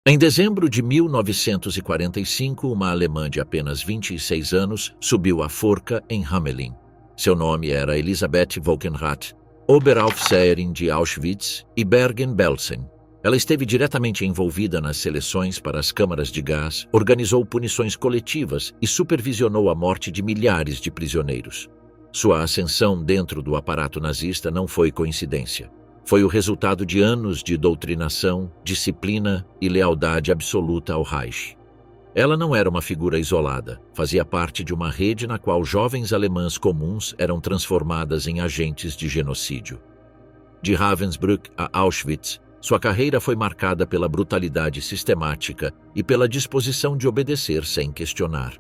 Em dezembro de 1945, uma alemã de apenas 26 anos subiu à forca em Hamelin. Seu nome era Elisabeth Wolkenrath, Oberaufseherin de Auschwitz e Bergen-Belsen. Ela esteve diretamente envolvida nas seleções para as câmaras de gás, organizou punições coletivas e supervisionou a morte de milhares de prisioneiros. Sua ascensão dentro do aparato nazista não foi coincidência. Foi o resultado de anos de doutrinação, disciplina e lealdade absoluta ao Reich. Ela não era uma figura isolada, fazia parte de uma rede na qual jovens alemãs comuns eram transformadas em agentes de genocídio. De Ravensbrück a Auschwitz, sua carreira foi marcada pela brutalidade sistemática e pela disposição de obedecer sem questionar.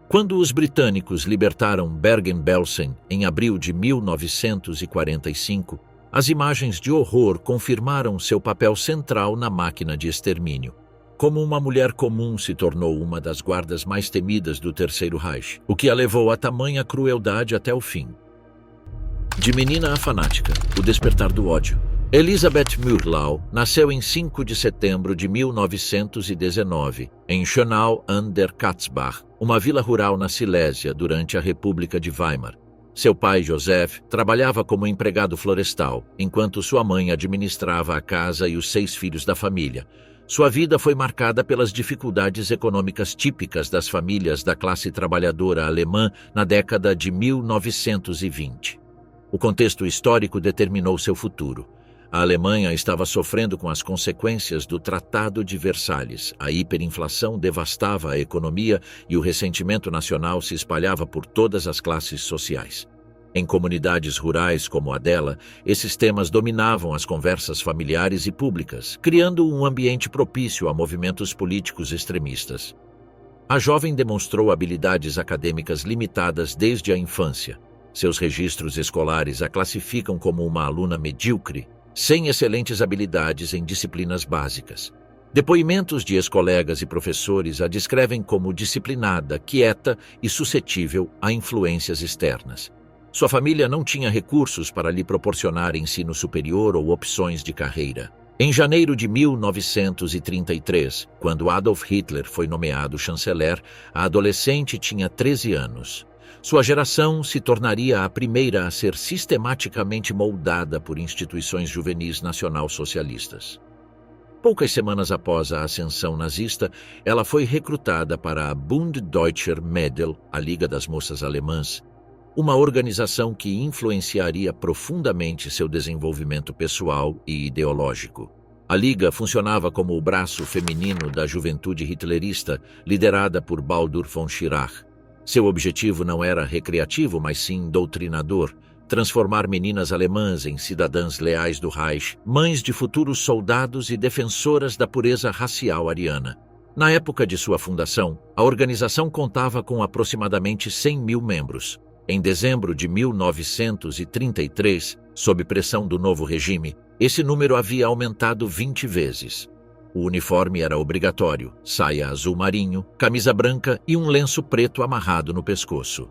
Quando os britânicos libertaram Bergen-Belsen em abril de 1945, as imagens de horror confirmaram seu papel central na máquina de extermínio. Como uma mulher comum se tornou uma das guardas mais temidas do Terceiro Reich, o que a levou a tamanha crueldade até o fim. De menina a fanática, o despertar do ódio. Elisabeth Mürlau nasceu em 5 de setembro de 1919, em Schönau an der Katzbach, uma vila rural na Silésia durante a República de Weimar. Seu pai, Joseph, trabalhava como empregado florestal, enquanto sua mãe administrava a casa e os 6 filhos da família. Sua vida foi marcada pelas dificuldades econômicas típicas das famílias da classe trabalhadora alemã na década de 1920. O contexto histórico determinou seu futuro. A Alemanha estava sofrendo com as consequências do Tratado de Versalhes. A hiperinflação devastava a economia e o ressentimento nacional se espalhava por todas as classes sociais. Em comunidades rurais como a dela, esses temas dominavam as conversas familiares e públicas, criando um ambiente propício a movimentos políticos extremistas. A jovem demonstrou habilidades acadêmicas limitadas desde a infância. Seus registros escolares a classificam como uma aluna medíocre, sem excelentes habilidades em disciplinas básicas. Depoimentos de ex-colegas e professores a descrevem como disciplinada, quieta e suscetível a influências externas. Sua família não tinha recursos para lhe proporcionar ensino superior ou opções de carreira. Em janeiro de 1933, quando Adolf Hitler foi nomeado chanceler, a adolescente tinha 13 anos. Sua geração se tornaria a primeira a ser sistematicamente moldada por instituições juvenis nacional-socialistas. Poucas semanas após a ascensão nazista, ela foi recrutada para a Bund Deutscher Mädel, a Liga das Moças Alemãs, uma organização que influenciaria profundamente seu desenvolvimento pessoal e ideológico. A Liga funcionava como o braço feminino da juventude hitlerista, liderada por Baldur von Schirach. Seu objetivo não era recreativo, mas sim doutrinador, transformar meninas alemãs em cidadãs leais do Reich, mães de futuros soldados e defensoras da pureza racial ariana. Na época de sua fundação, a organização contava com aproximadamente 100 mil membros. Em dezembro de 1933, sob pressão do novo regime, esse número havia aumentado 20 vezes. O uniforme era obrigatório, saia azul marinho, camisa branca e um lenço preto amarrado no pescoço.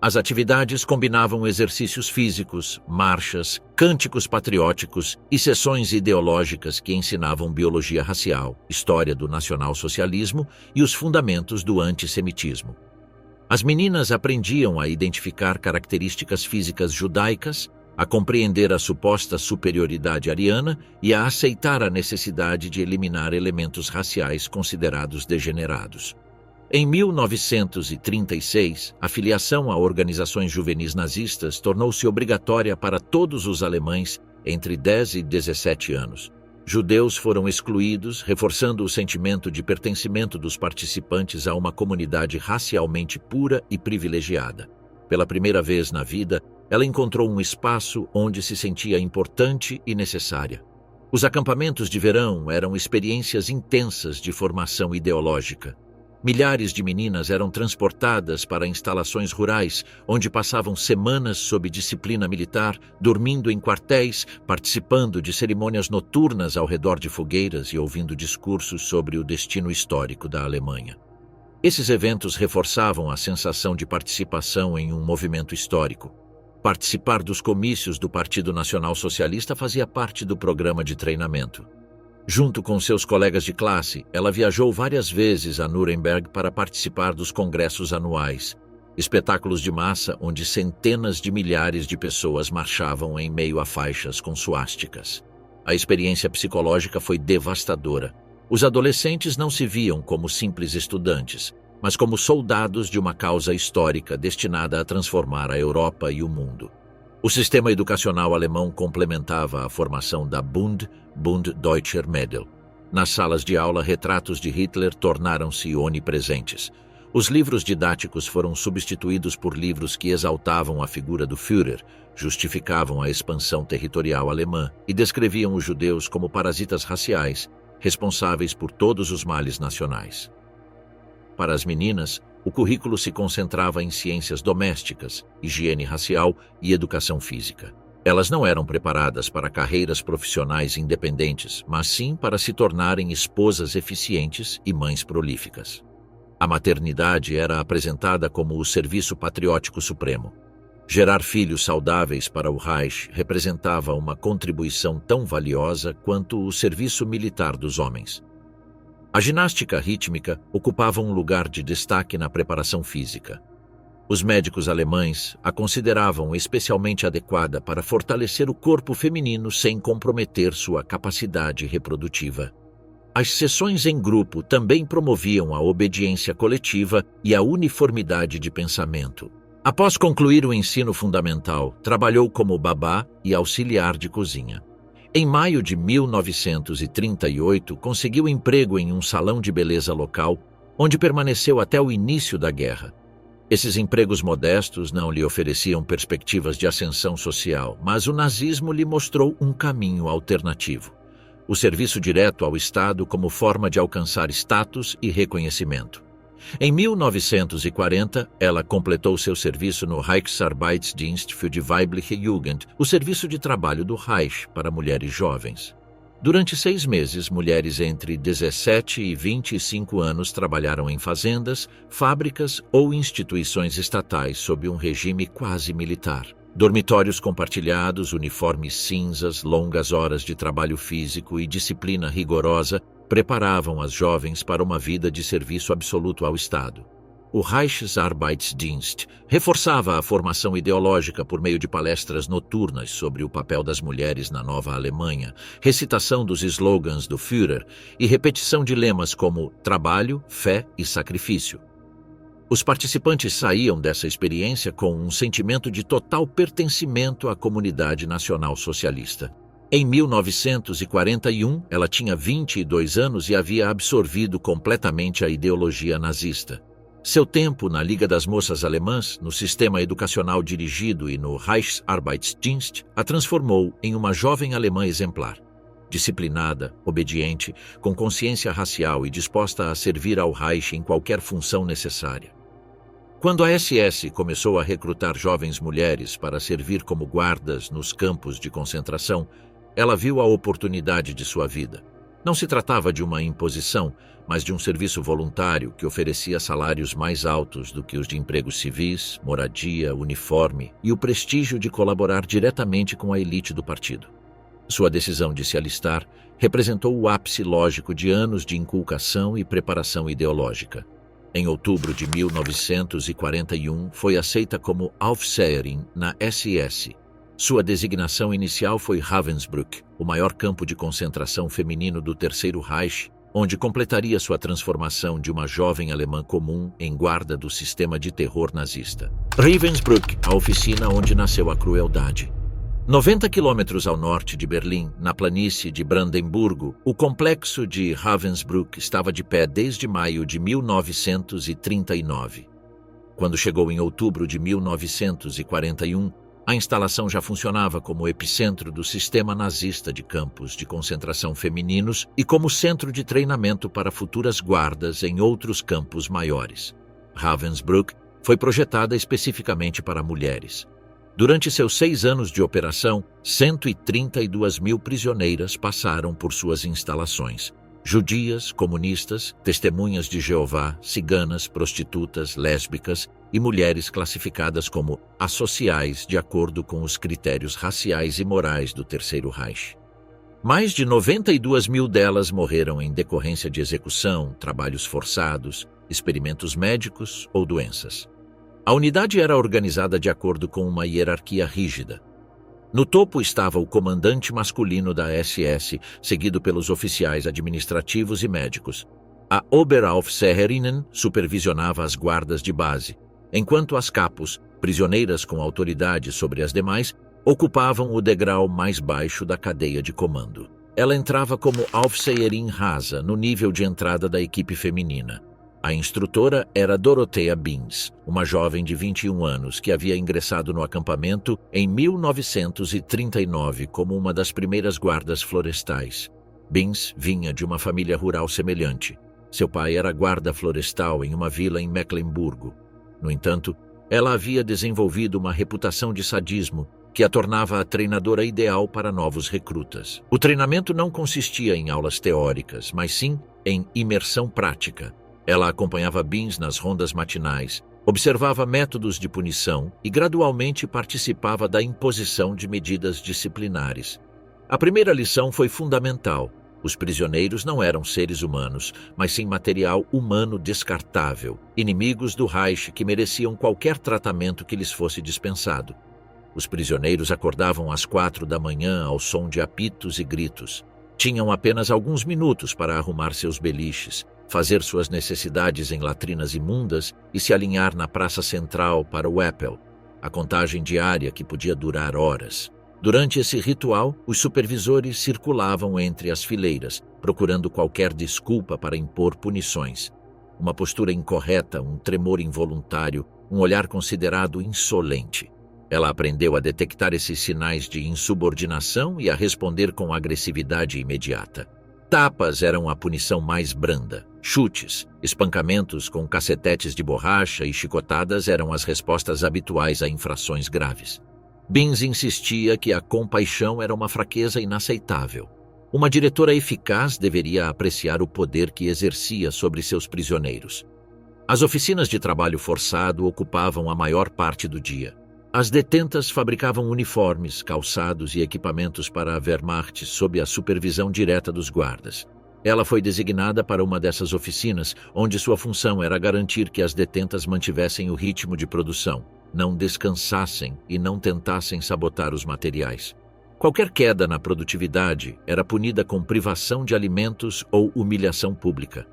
As atividades combinavam exercícios físicos, marchas, cânticos patrióticos e sessões ideológicas que ensinavam biologia racial, história do nacionalsocialismo e os fundamentos do antissemitismo. As meninas aprendiam a identificar características físicas judaicas, a compreender a suposta superioridade ariana e a aceitar a necessidade de eliminar elementos raciais considerados degenerados. Em 1936, a filiação a organizações juvenis nazistas tornou-se obrigatória para todos os alemães entre 10 e 17 anos. Judeus foram excluídos, reforçando o sentimento de pertencimento dos participantes a uma comunidade racialmente pura e privilegiada. Pela primeira vez na vida, ela encontrou um espaço onde se sentia importante e necessária. Os acampamentos de verão eram experiências intensas de formação ideológica. Milhares de meninas eram transportadas para instalações rurais, onde passavam semanas sob disciplina militar, dormindo em quartéis, participando de cerimônias noturnas ao redor de fogueiras e ouvindo discursos sobre o destino histórico da Alemanha. Esses eventos reforçavam a sensação de participação em um movimento histórico. Participar dos comícios do Partido Nacional Socialista fazia parte do programa de treinamento. Junto com seus colegas de classe, ela viajou várias vezes a Nuremberg para participar dos congressos anuais, espetáculos de massa onde centenas de milhares de pessoas marchavam em meio a faixas com suásticas. A experiência psicológica foi devastadora. Os adolescentes não se viam como simples estudantes, mas como soldados de uma causa histórica destinada a transformar a Europa e o mundo. O sistema educacional alemão complementava a formação da Bund Deutscher Mädel. Nas salas de aula, retratos de Hitler tornaram-se onipresentes. Os livros didáticos foram substituídos por livros que exaltavam a figura do Führer, justificavam a expansão territorial alemã e descreviam os judeus como parasitas raciais, responsáveis por todos os males nacionais. Para as meninas, o currículo se concentrava em ciências domésticas, higiene racial e educação física. Elas não eram preparadas para carreiras profissionais independentes, mas sim para se tornarem esposas eficientes e mães prolíficas. A maternidade era apresentada como o serviço patriótico supremo. Gerar filhos saudáveis para o Reich representava uma contribuição tão valiosa quanto o serviço militar dos homens. A ginástica rítmica ocupava um lugar de destaque na preparação física. Os médicos alemães a consideravam especialmente adequada para fortalecer o corpo feminino sem comprometer sua capacidade reprodutiva. As sessões em grupo também promoviam a obediência coletiva e a uniformidade de pensamento. Após concluir o ensino fundamental, trabalhou como babá e auxiliar de cozinha. Em maio de 1938, conseguiu emprego em um salão de beleza local, onde permaneceu até o início da guerra. Esses empregos modestos não lhe ofereciam perspectivas de ascensão social, mas o nazismo lhe mostrou um caminho alternativo: o serviço direto ao Estado como forma de alcançar status e reconhecimento. Em 1940, ela completou seu serviço no Reichsarbeitsdienst für die weibliche Jugend, o serviço de trabalho do Reich para mulheres jovens. Durante 6 meses, mulheres entre 17 e 25 anos trabalharam em fazendas, fábricas ou instituições estatais sob um regime quase militar. Dormitórios compartilhados, uniformes cinzas, longas horas de trabalho físico e disciplina rigorosa preparavam as jovens para uma vida de serviço absoluto ao Estado. O Reichsarbeitsdienst reforçava a formação ideológica por meio de palestras noturnas sobre o papel das mulheres na nova Alemanha, recitação dos slogans do Führer e repetição de lemas como trabalho, fé e sacrifício. Os participantes saíam dessa experiência com um sentimento de total pertencimento à comunidade nacional socialista. Em 1941, ela tinha 22 anos e havia absorvido completamente a ideologia nazista. Seu tempo na Liga das Moças Alemãs, no sistema educacional dirigido e no Reichsarbeitsdienst, a transformou em uma jovem alemã exemplar. Disciplinada, obediente, com consciência racial e disposta a servir ao Reich em qualquer função necessária. Quando a SS começou a recrutar jovens mulheres para servir como guardas nos campos de concentração, ela viu a oportunidade de sua vida. Não se tratava de uma imposição, mas de um serviço voluntário que oferecia salários mais altos do que os de empregos civis, moradia, uniforme e o prestígio de colaborar diretamente com a elite do partido. Sua decisão de se alistar representou o ápice lógico de anos de inculcação e preparação ideológica. Em outubro de 1941, foi aceita como Aufseherin na SS. Sua designação inicial foi Ravensbrück, o maior campo de concentração feminino do Terceiro Reich, onde completaria sua transformação de uma jovem alemã comum em guarda do sistema de terror nazista. Ravensbrück, a oficina onde nasceu a crueldade. 90 quilômetros ao norte de Berlim, na planície de Brandemburgo, o complexo de Ravensbrück estava de pé desde maio de 1939. Quando chegou em outubro de 1941, a instalação já funcionava como epicentro do sistema nazista de campos de concentração femininos e como centro de treinamento para futuras guardas em outros campos maiores. Ravensbrück foi projetada especificamente para mulheres. Durante seus 6 anos de operação, 132 mil prisioneiras passaram por suas instalações. Judias, comunistas, testemunhas de Jeová, ciganas, prostitutas, lésbicas e mulheres classificadas como associais de acordo com os critérios raciais e morais do Terceiro Reich. Mais de 92 mil delas morreram em decorrência de execução, trabalhos forçados, experimentos médicos ou doenças. A unidade era organizada de acordo com uma hierarquia rígida. No topo estava o comandante masculino da SS, seguido pelos oficiais administrativos e médicos. A Oberaufseherinnen supervisionava as guardas de base, enquanto as capos, prisioneiras com autoridade sobre as demais, ocupavam o degrau mais baixo da cadeia de comando. Ela entrava como Aufseherin rasa, no nível de entrada da equipe feminina. A instrutora era Dorothea Beans, uma jovem de 21 anos que havia ingressado no acampamento em 1939 como uma das primeiras guardas florestais. Beans vinha de uma família rural semelhante. Seu pai era guarda florestal em uma vila em Mecklemburgo. No entanto, ela havia desenvolvido uma reputação de sadismo que a tornava a treinadora ideal para novos recrutas. O treinamento não consistia em aulas teóricas, mas sim em imersão prática. Ela acompanhava Beans nas rondas matinais, observava métodos de punição e gradualmente participava da imposição de medidas disciplinares. A primeira lição foi fundamental. Os prisioneiros não eram seres humanos, mas sim material humano descartável, inimigos do Reich que mereciam qualquer tratamento que lhes fosse dispensado. Os prisioneiros acordavam às 4 da manhã ao som de apitos e gritos. Tinham apenas alguns minutos para arrumar seus beliches, fazer suas necessidades em latrinas imundas e se alinhar na praça central para o Appel, a contagem diária que podia durar horas. Durante esse ritual, os supervisores circulavam entre as fileiras, procurando qualquer desculpa para impor punições. Uma postura incorreta, um tremor involuntário, um olhar considerado insolente. Ela aprendeu a detectar esses sinais de insubordinação e a responder com agressividade imediata. Tapas eram a punição mais branda. Chutes, espancamentos com cacetetes de borracha e chicotadas eram as respostas habituais a infrações graves. Beans insistia que a compaixão era uma fraqueza inaceitável. Uma diretora eficaz deveria apreciar o poder que exercia sobre seus prisioneiros. As oficinas de trabalho forçado ocupavam a maior parte do dia. As detentas fabricavam uniformes, calçados e equipamentos para a Wehrmacht sob a supervisão direta dos guardas. Ela foi designada para uma dessas oficinas, onde sua função era garantir que as detentas mantivessem o ritmo de produção, não descansassem e não tentassem sabotar os materiais. Qualquer queda na produtividade era punida com privação de alimentos ou humilhação pública.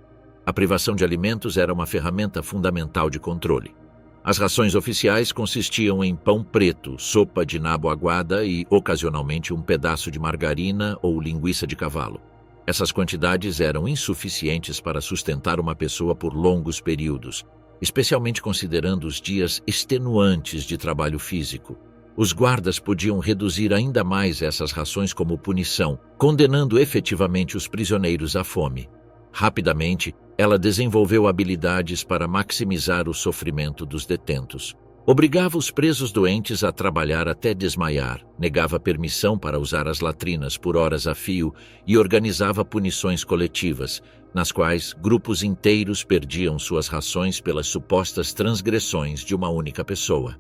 A privação de alimentos era uma ferramenta fundamental de controle. As rações oficiais consistiam em pão preto, sopa de nabo aguada e, ocasionalmente, um pedaço de margarina ou linguiça de cavalo. Essas quantidades eram insuficientes para sustentar uma pessoa por longos períodos, especialmente considerando os dias extenuantes de trabalho físico. Os guardas podiam reduzir ainda mais essas rações como punição, condenando efetivamente os prisioneiros à fome. Rapidamente, ela desenvolveu habilidades para maximizar o sofrimento dos detentos. Obrigava os presos doentes a trabalhar até desmaiar, negava permissão para usar as latrinas por horas a fio e organizava punições coletivas, nas quais grupos inteiros perdiam suas rações pelas supostas transgressões de uma única pessoa.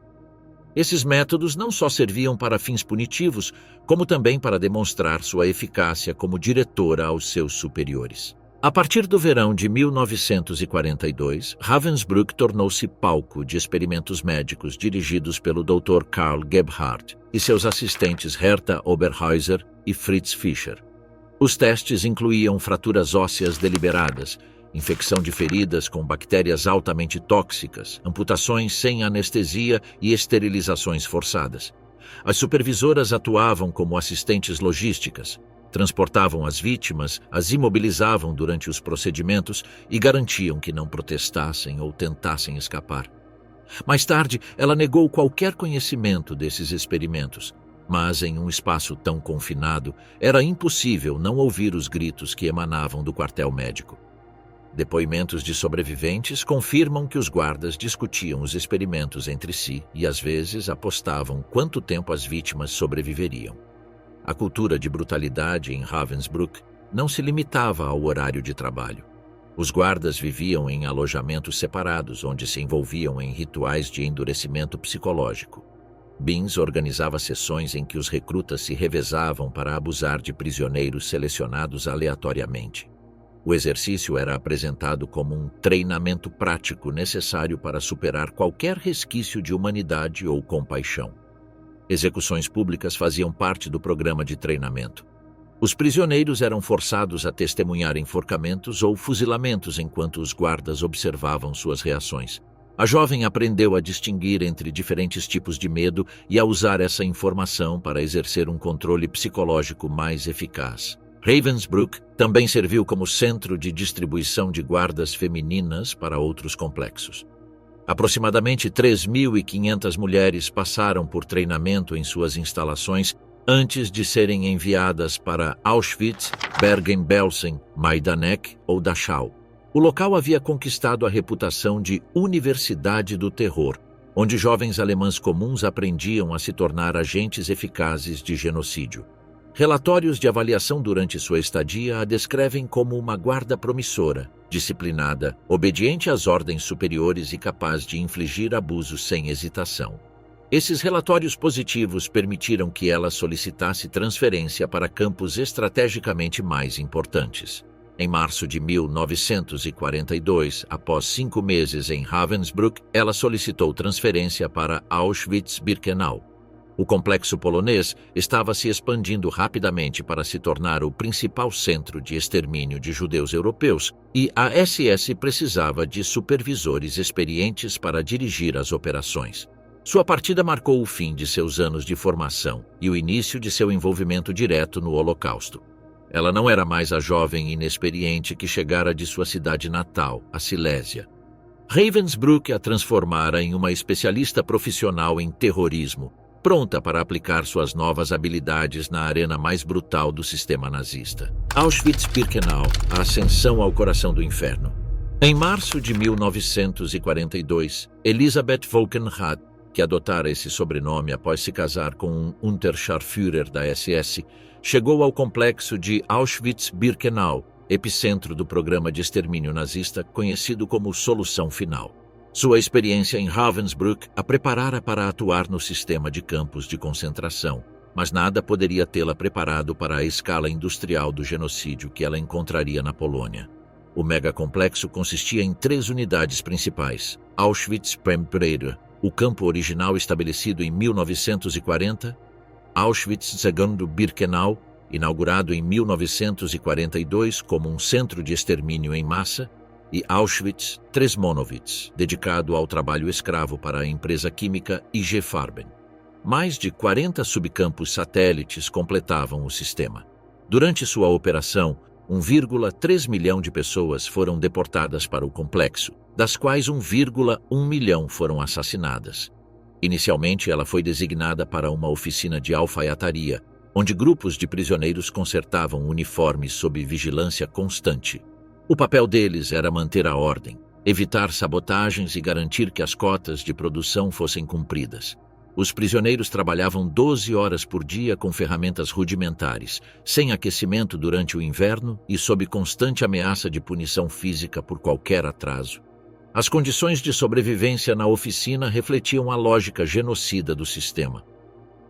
Esses métodos não só serviam para fins punitivos, como também para demonstrar sua eficácia como diretora aos seus superiores. A partir do verão de 1942, Ravensbrück tornou-se palco de experimentos médicos dirigidos pelo Dr. Karl Gebhardt e seus assistentes Hertha Oberhäuser e Fritz Fischer. Os testes incluíam fraturas ósseas deliberadas, infecção de feridas com bactérias altamente tóxicas, amputações sem anestesia e esterilizações forçadas. As supervisoras atuavam como assistentes logísticas, transportavam as vítimas, as imobilizavam durante os procedimentos e garantiam que não protestassem ou tentassem escapar. Mais tarde, ela negou qualquer conhecimento desses experimentos, mas em um espaço tão confinado, era impossível não ouvir os gritos que emanavam do quartel médico. Depoimentos de sobreviventes confirmam que os guardas discutiam os experimentos entre si e, às vezes, apostavam quanto tempo as vítimas sobreviveriam. A cultura de brutalidade em Ravensbrück não se limitava ao horário de trabalho. Os guardas viviam em alojamentos separados, onde se envolviam em rituais de endurecimento psicológico. Binns organizava sessões em que os recrutas se revezavam para abusar de prisioneiros selecionados aleatoriamente. O exercício era apresentado como um treinamento prático necessário para superar qualquer resquício de humanidade ou compaixão. Execuções públicas faziam parte do programa de treinamento. Os prisioneiros eram forçados a testemunhar enforcamentos ou fuzilamentos enquanto os guardas observavam suas reações. A jovem aprendeu a distinguir entre diferentes tipos de medo e a usar essa informação para exercer um controle psicológico mais eficaz. Ravensbrück também serviu como centro de distribuição de guardas femininas para outros complexos. Aproximadamente 3.500 mulheres passaram por treinamento em suas instalações antes de serem enviadas para Auschwitz, Bergen-Belsen, Majdanek ou Dachau. O local havia conquistado a reputação de Universidade do Terror, onde jovens alemãs comuns aprendiam a se tornar agentes eficazes de genocídio. Relatórios de avaliação durante sua estadia a descrevem como uma guarda promissora, disciplinada, obediente às ordens superiores e capaz de infligir abusos sem hesitação. Esses relatórios positivos permitiram que ela solicitasse transferência para campos estrategicamente mais importantes. Em março de 1942, após 5 meses em Ravensbrück, ela solicitou transferência para Auschwitz-Birkenau. O complexo polonês estava se expandindo rapidamente para se tornar o principal centro de extermínio de judeus europeus, e a SS precisava de supervisores experientes para dirigir as operações. Sua partida marcou o fim de seus anos de formação e o início de seu envolvimento direto no Holocausto. Ela não era mais a jovem inexperiente que chegara de sua cidade natal, a Silésia. Ravensbrück a transformara em uma especialista profissional em terrorismo, pronta para aplicar suas novas habilidades na arena mais brutal do sistema nazista. Auschwitz-Birkenau, a ascensão ao coração do inferno. Em março de 1942, Elisabeth Volkenrath, que adotara esse sobrenome após se casar com um Unterscharführer da SS, chegou ao complexo de Auschwitz-Birkenau, epicentro do programa de extermínio nazista conhecido como Solução Final. Sua experiência em Ravensbrück a preparara para atuar no sistema de campos de concentração, mas nada poderia tê-la preparado para a escala industrial do genocídio que ela encontraria na Polônia. O megacomplexo consistia em 3 unidades principais: Auschwitz-Brembrede, o campo original estabelecido em 1940, Auschwitz-II-Birkenau, inaugurado em 1942 como um centro de extermínio em massa, e Auschwitz-Tremonowitz, dedicado ao trabalho escravo para a empresa química IG Farben. Mais de 40 subcampos satélites completavam o sistema. Durante sua operação, 1,3 milhão de pessoas foram deportadas para o complexo, das quais 1,1 milhão foram assassinadas. Inicialmente, ela foi designada para uma oficina de alfaiataria, onde grupos de prisioneiros consertavam uniformes sob vigilância constante. O papel deles era manter a ordem, evitar sabotagens e garantir que as cotas de produção fossem cumpridas. Os prisioneiros trabalhavam 12 horas por dia com ferramentas rudimentares, sem aquecimento durante o inverno e sob constante ameaça de punição física por qualquer atraso. As condições de sobrevivência na oficina refletiam a lógica genocida do sistema.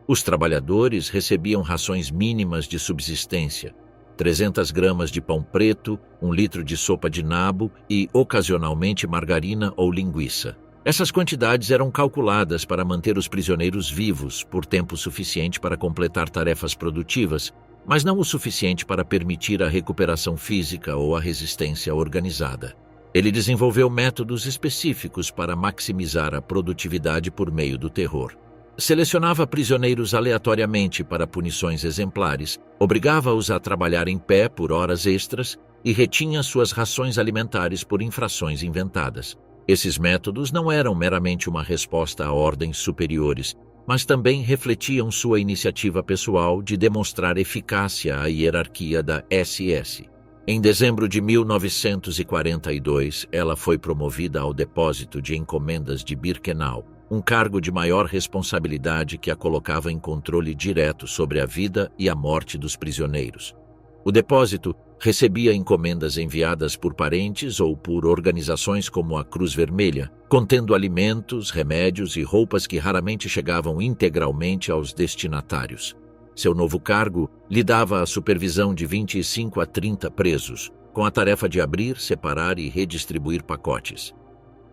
Os trabalhadores recebiam rações mínimas de subsistência, 300 gramas de pão preto, 1 litro de sopa de nabo e, ocasionalmente, margarina ou linguiça. Essas quantidades eram calculadas para manter os prisioneiros vivos por tempo suficiente para completar tarefas produtivas, mas não o suficiente para permitir a recuperação física ou a resistência organizada. Ele desenvolveu métodos específicos para maximizar a produtividade por meio do terror. Selecionava prisioneiros aleatoriamente para punições exemplares, obrigava-os a trabalhar em pé por horas extras e retinha suas rações alimentares por infrações inventadas. Esses métodos não eram meramente uma resposta a ordens superiores, mas também refletiam sua iniciativa pessoal de demonstrar eficácia à hierarquia da SS. Em dezembro de 1942, ela foi promovida ao depósito de encomendas de Birkenau, um cargo de maior responsabilidade que a colocava em controle direto sobre a vida e a morte dos prisioneiros. O depósito recebia encomendas enviadas por parentes ou por organizações como a Cruz Vermelha, contendo alimentos, remédios e roupas que raramente chegavam integralmente aos destinatários. Seu novo cargo lhe dava a supervisão de 25 a 30 presos, com a tarefa de abrir, separar e redistribuir pacotes.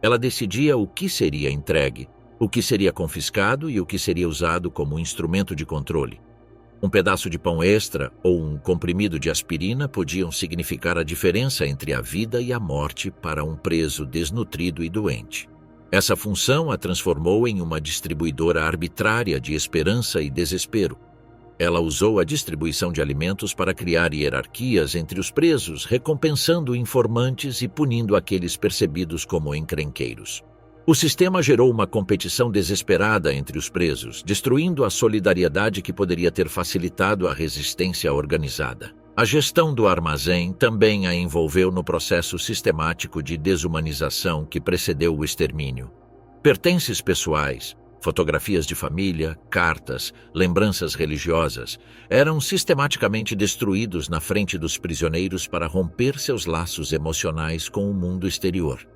Ela decidia o que seria entregue, o que seria confiscado e o que seria usado como instrumento de controle. Um pedaço de pão extra ou um comprimido de aspirina podiam significar a diferença entre a vida e a morte para um preso desnutrido e doente. Essa função a transformou em uma distribuidora arbitrária de esperança e desespero. Ela usou a distribuição de alimentos para criar hierarquias entre os presos, recompensando informantes e punindo aqueles percebidos como encrenqueiros. O sistema gerou uma competição desesperada entre os presos, destruindo a solidariedade que poderia ter facilitado a resistência organizada. A gestão do armazém também a envolveu no processo sistemático de desumanização que precedeu o extermínio. Pertences pessoais, fotografias de família, cartas, lembranças religiosas, eram sistematicamente destruídos na frente dos prisioneiros para romper seus laços emocionais com o mundo exterior.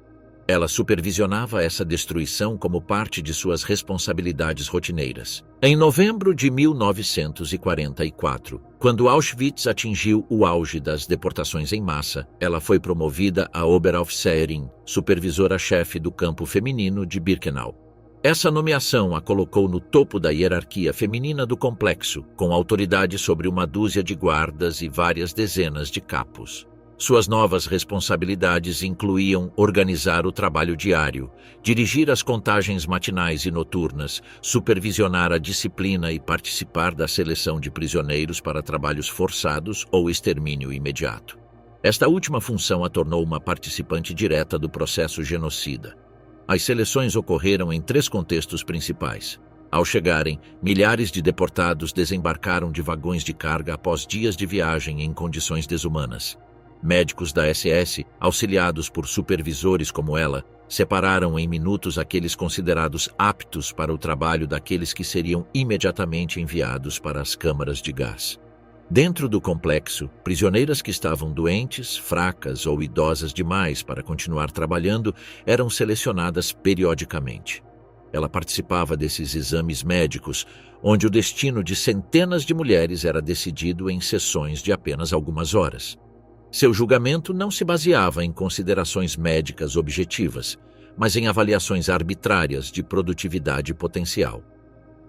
Ela supervisionava essa destruição como parte de suas responsabilidades rotineiras. Em novembro de 1944, quando Auschwitz atingiu o auge das deportações em massa, ela foi promovida a Oberaufseherin, supervisora-chefe do campo feminino de Birkenau. Essa nomeação a colocou no topo da hierarquia feminina do complexo, com autoridade sobre uma dúzia de guardas e várias dezenas de capos. Suas novas responsabilidades incluíam organizar o trabalho diário, dirigir as contagens matinais e noturnas, supervisionar a disciplina e participar da seleção de prisioneiros para trabalhos forçados ou extermínio imediato. Esta última função a tornou uma participante direta do processo genocida. As seleções ocorreram em 3 contextos principais. Ao chegarem, milhares de deportados desembarcaram de vagões de carga após dias de viagem em condições desumanas. Médicos da SS, auxiliados por supervisores como ela, separaram em minutos aqueles considerados aptos para o trabalho daqueles que seriam imediatamente enviados para as câmaras de gás. Dentro do complexo, prisioneiras que estavam doentes, fracas ou idosas demais para continuar trabalhando eram selecionadas periodicamente. Ela participava desses exames médicos, onde o destino de centenas de mulheres era decidido em sessões de apenas algumas horas. Seu julgamento não se baseava em considerações médicas objetivas, mas em avaliações arbitrárias de produtividade potencial.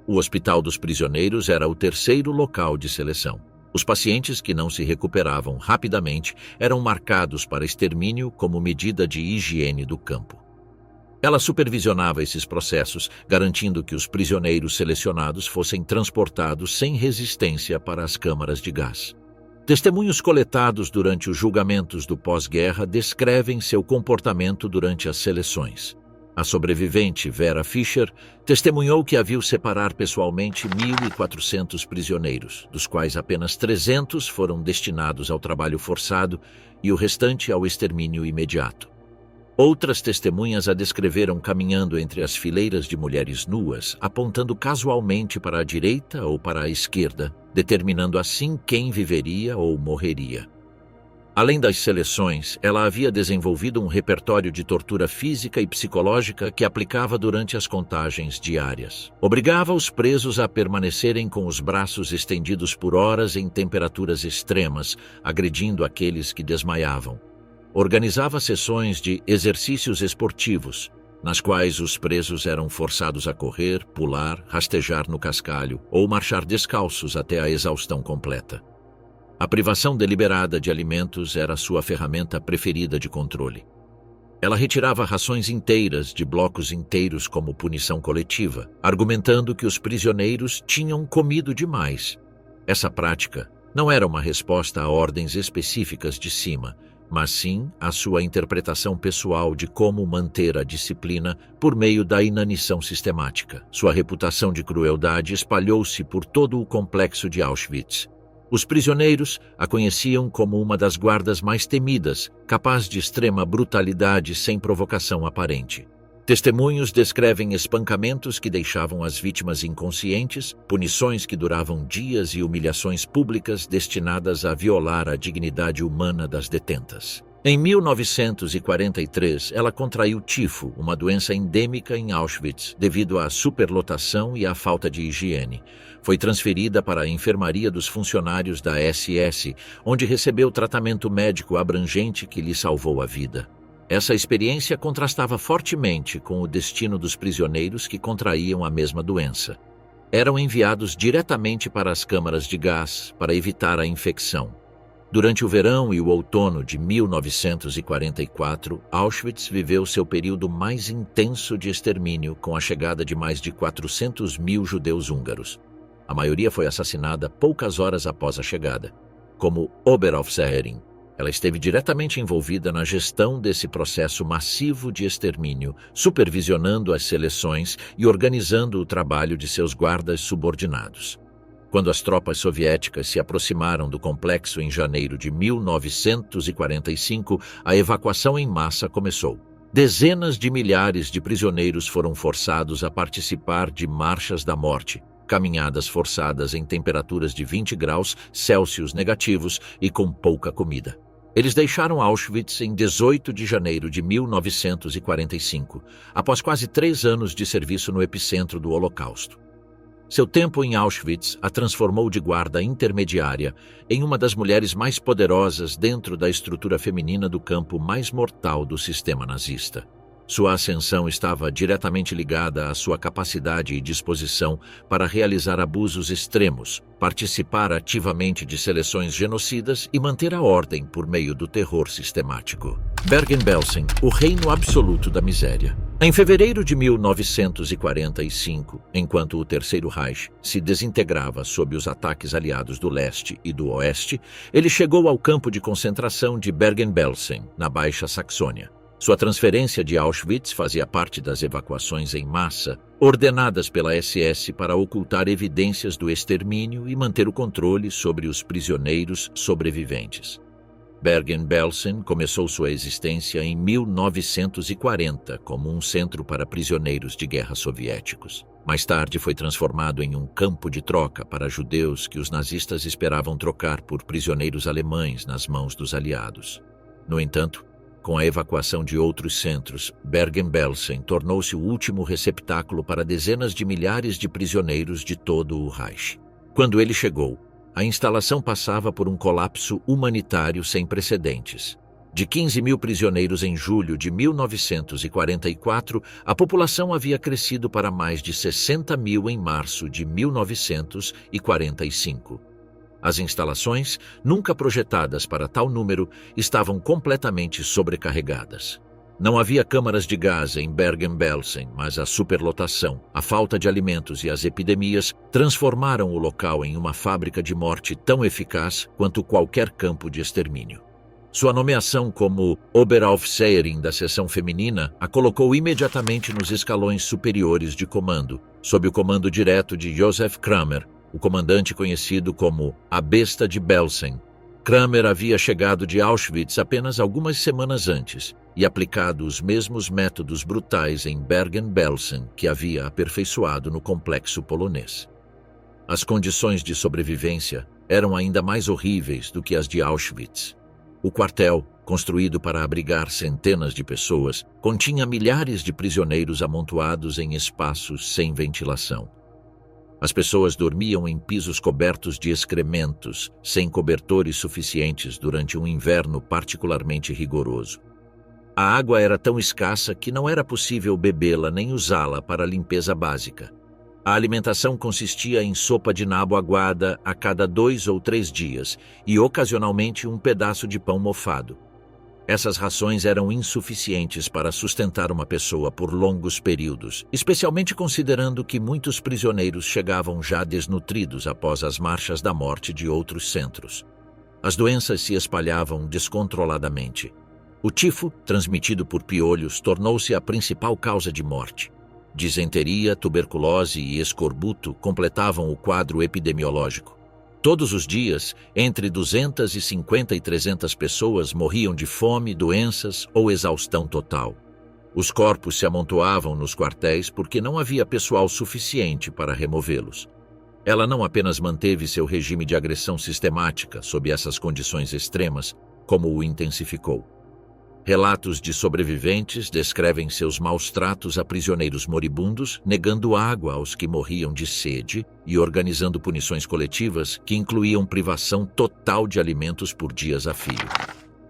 O Hospital dos Prisioneiros era o 3º local de seleção. Os pacientes que não se recuperavam rapidamente eram marcados para extermínio como medida de higiene do campo. Ela supervisionava esses processos, garantindo que os prisioneiros selecionados fossem transportados sem resistência para as câmaras de gás. Testemunhos coletados durante os julgamentos do pós-guerra descrevem seu comportamento durante as seleções. A sobrevivente Vera Fischer testemunhou que a viu separar pessoalmente 1.400 prisioneiros, dos quais apenas 300 foram destinados ao trabalho forçado e o restante ao extermínio imediato. Outras testemunhas a descreveram caminhando entre as fileiras de mulheres nuas, apontando casualmente para a direita ou para a esquerda, determinando assim quem viveria ou morreria. Além das seleções, ela havia desenvolvido um repertório de tortura física e psicológica que aplicava durante as contagens diárias. Obrigava os presos a permanecerem com os braços estendidos por horas em temperaturas extremas, agredindo aqueles que desmaiavam. Organizava sessões de exercícios esportivos, nas quais os presos eram forçados a correr, pular, rastejar no cascalho ou marchar descalços até a exaustão completa. A privação deliberada de alimentos era sua ferramenta preferida de controle. Ela retirava rações inteiras de blocos inteiros como punição coletiva, argumentando que os prisioneiros tinham comido demais. Essa prática não era uma resposta a ordens específicas de cima, mas sim a sua interpretação pessoal de como manter a disciplina por meio da inanição sistemática. Sua reputação de crueldade espalhou-se por todo o complexo de Auschwitz. Os prisioneiros a conheciam como uma das guardas mais temidas, capaz de extrema brutalidade sem provocação aparente. Testemunhos descrevem espancamentos que deixavam as vítimas inconscientes, punições que duravam dias e humilhações públicas destinadas a violar a dignidade humana das detentas. Em 1943, ela contraiu tifo, uma doença endêmica em Auschwitz, devido à superlotação e à falta de higiene. Foi transferida para a enfermaria dos funcionários da SS, onde recebeu tratamento médico abrangente que lhe salvou a vida. Essa experiência contrastava fortemente com o destino dos prisioneiros que contraíam a mesma doença. Eram enviados diretamente para as câmaras de gás para evitar a infecção. Durante o verão e o outono de 1944, Auschwitz viveu seu período mais intenso de extermínio com a chegada de mais de 400 mil judeus húngaros. A maioria foi assassinada poucas horas após a chegada. Como Oberaufseherin, ela esteve diretamente envolvida na gestão desse processo massivo de extermínio, supervisionando as seleções e organizando o trabalho de seus guardas subordinados. Quando as tropas soviéticas se aproximaram do complexo em janeiro de 1945, a evacuação em massa começou. Dezenas de milhares de prisioneiros foram forçados a participar de marchas da morte, caminhadas forçadas em temperaturas de 20 graus Celsius negativos e com pouca comida. Eles deixaram Auschwitz em 18 de janeiro de 1945, após quase 3 anos de serviço no epicentro do Holocausto. Seu tempo em Auschwitz a transformou de guarda intermediária em uma das mulheres mais poderosas dentro da estrutura feminina do campo mais mortal do sistema nazista. Sua ascensão estava diretamente ligada à sua capacidade e disposição para realizar abusos extremos, participar ativamente de seleções genocidas e manter a ordem por meio do terror sistemático. Bergen-Belsen, o reino absoluto da miséria. Em fevereiro de 1945, enquanto o Terceiro Reich se desintegrava sob os ataques aliados do leste e do oeste, ele chegou ao campo de concentração de Bergen-Belsen, na Baixa Saxônia. Sua transferência de Auschwitz fazia parte das evacuações em massa, ordenadas pela SS para ocultar evidências do extermínio e manter o controle sobre os prisioneiros sobreviventes. Bergen-Belsen começou sua existência em 1940 como um centro para prisioneiros de guerra soviéticos. Mais tarde foi transformado em um campo de troca para judeus que os nazistas esperavam trocar por prisioneiros alemães nas mãos dos aliados. No entanto, com a evacuação de outros centros, Bergen-Belsen tornou-se o último receptáculo para dezenas de milhares de prisioneiros de todo o Reich. Quando ele chegou, a instalação passava por um colapso humanitário sem precedentes. De 15 mil prisioneiros em julho de 1944, a população havia crescido para mais de 60 mil em março de 1945. As instalações, nunca projetadas para tal número, estavam completamente sobrecarregadas. Não havia câmaras de gás em Bergen-Belsen, mas a superlotação, a falta de alimentos e as epidemias transformaram o local em uma fábrica de morte tão eficaz quanto qualquer campo de extermínio. Sua nomeação como Oberaufseherin da seção feminina a colocou imediatamente nos escalões superiores de comando, sob o comando direto de Josef Kramer, o comandante conhecido como a Besta de Belsen. Kramer havia chegado de Auschwitz apenas algumas semanas antes e aplicado os mesmos métodos brutais em Bergen-Belsen que havia aperfeiçoado no complexo polonês. As condições de sobrevivência eram ainda mais horríveis do que as de Auschwitz. O quartel, construído para abrigar centenas de pessoas, continha milhares de prisioneiros amontoados em espaços sem ventilação. As pessoas dormiam em pisos cobertos de excrementos, sem cobertores suficientes durante um inverno particularmente rigoroso. A água era tão escassa que não era possível bebê-la nem usá-la para a limpeza básica. A alimentação consistia em sopa de nabo aguada a cada 2 ou 3 dias e, ocasionalmente, um pedaço de pão mofado. Essas rações eram insuficientes para sustentar uma pessoa por longos períodos, especialmente considerando que muitos prisioneiros chegavam já desnutridos após as marchas da morte de outros centros. As doenças se espalhavam descontroladamente. O tifo, transmitido por piolhos, tornou-se a principal causa de morte. Disenteria, tuberculose e escorbuto completavam o quadro epidemiológico. Todos os dias, entre 250 e 300 pessoas morriam de fome, doenças ou exaustão total. Os corpos se amontoavam nos quartéis porque não havia pessoal suficiente para removê-los. Ela não apenas manteve seu regime de agressão sistemática sob essas condições extremas, como o intensificou. Relatos de sobreviventes descrevem seus maus tratos a prisioneiros moribundos, negando água aos que morriam de sede e organizando punições coletivas que incluíam privação total de alimentos por dias a fio.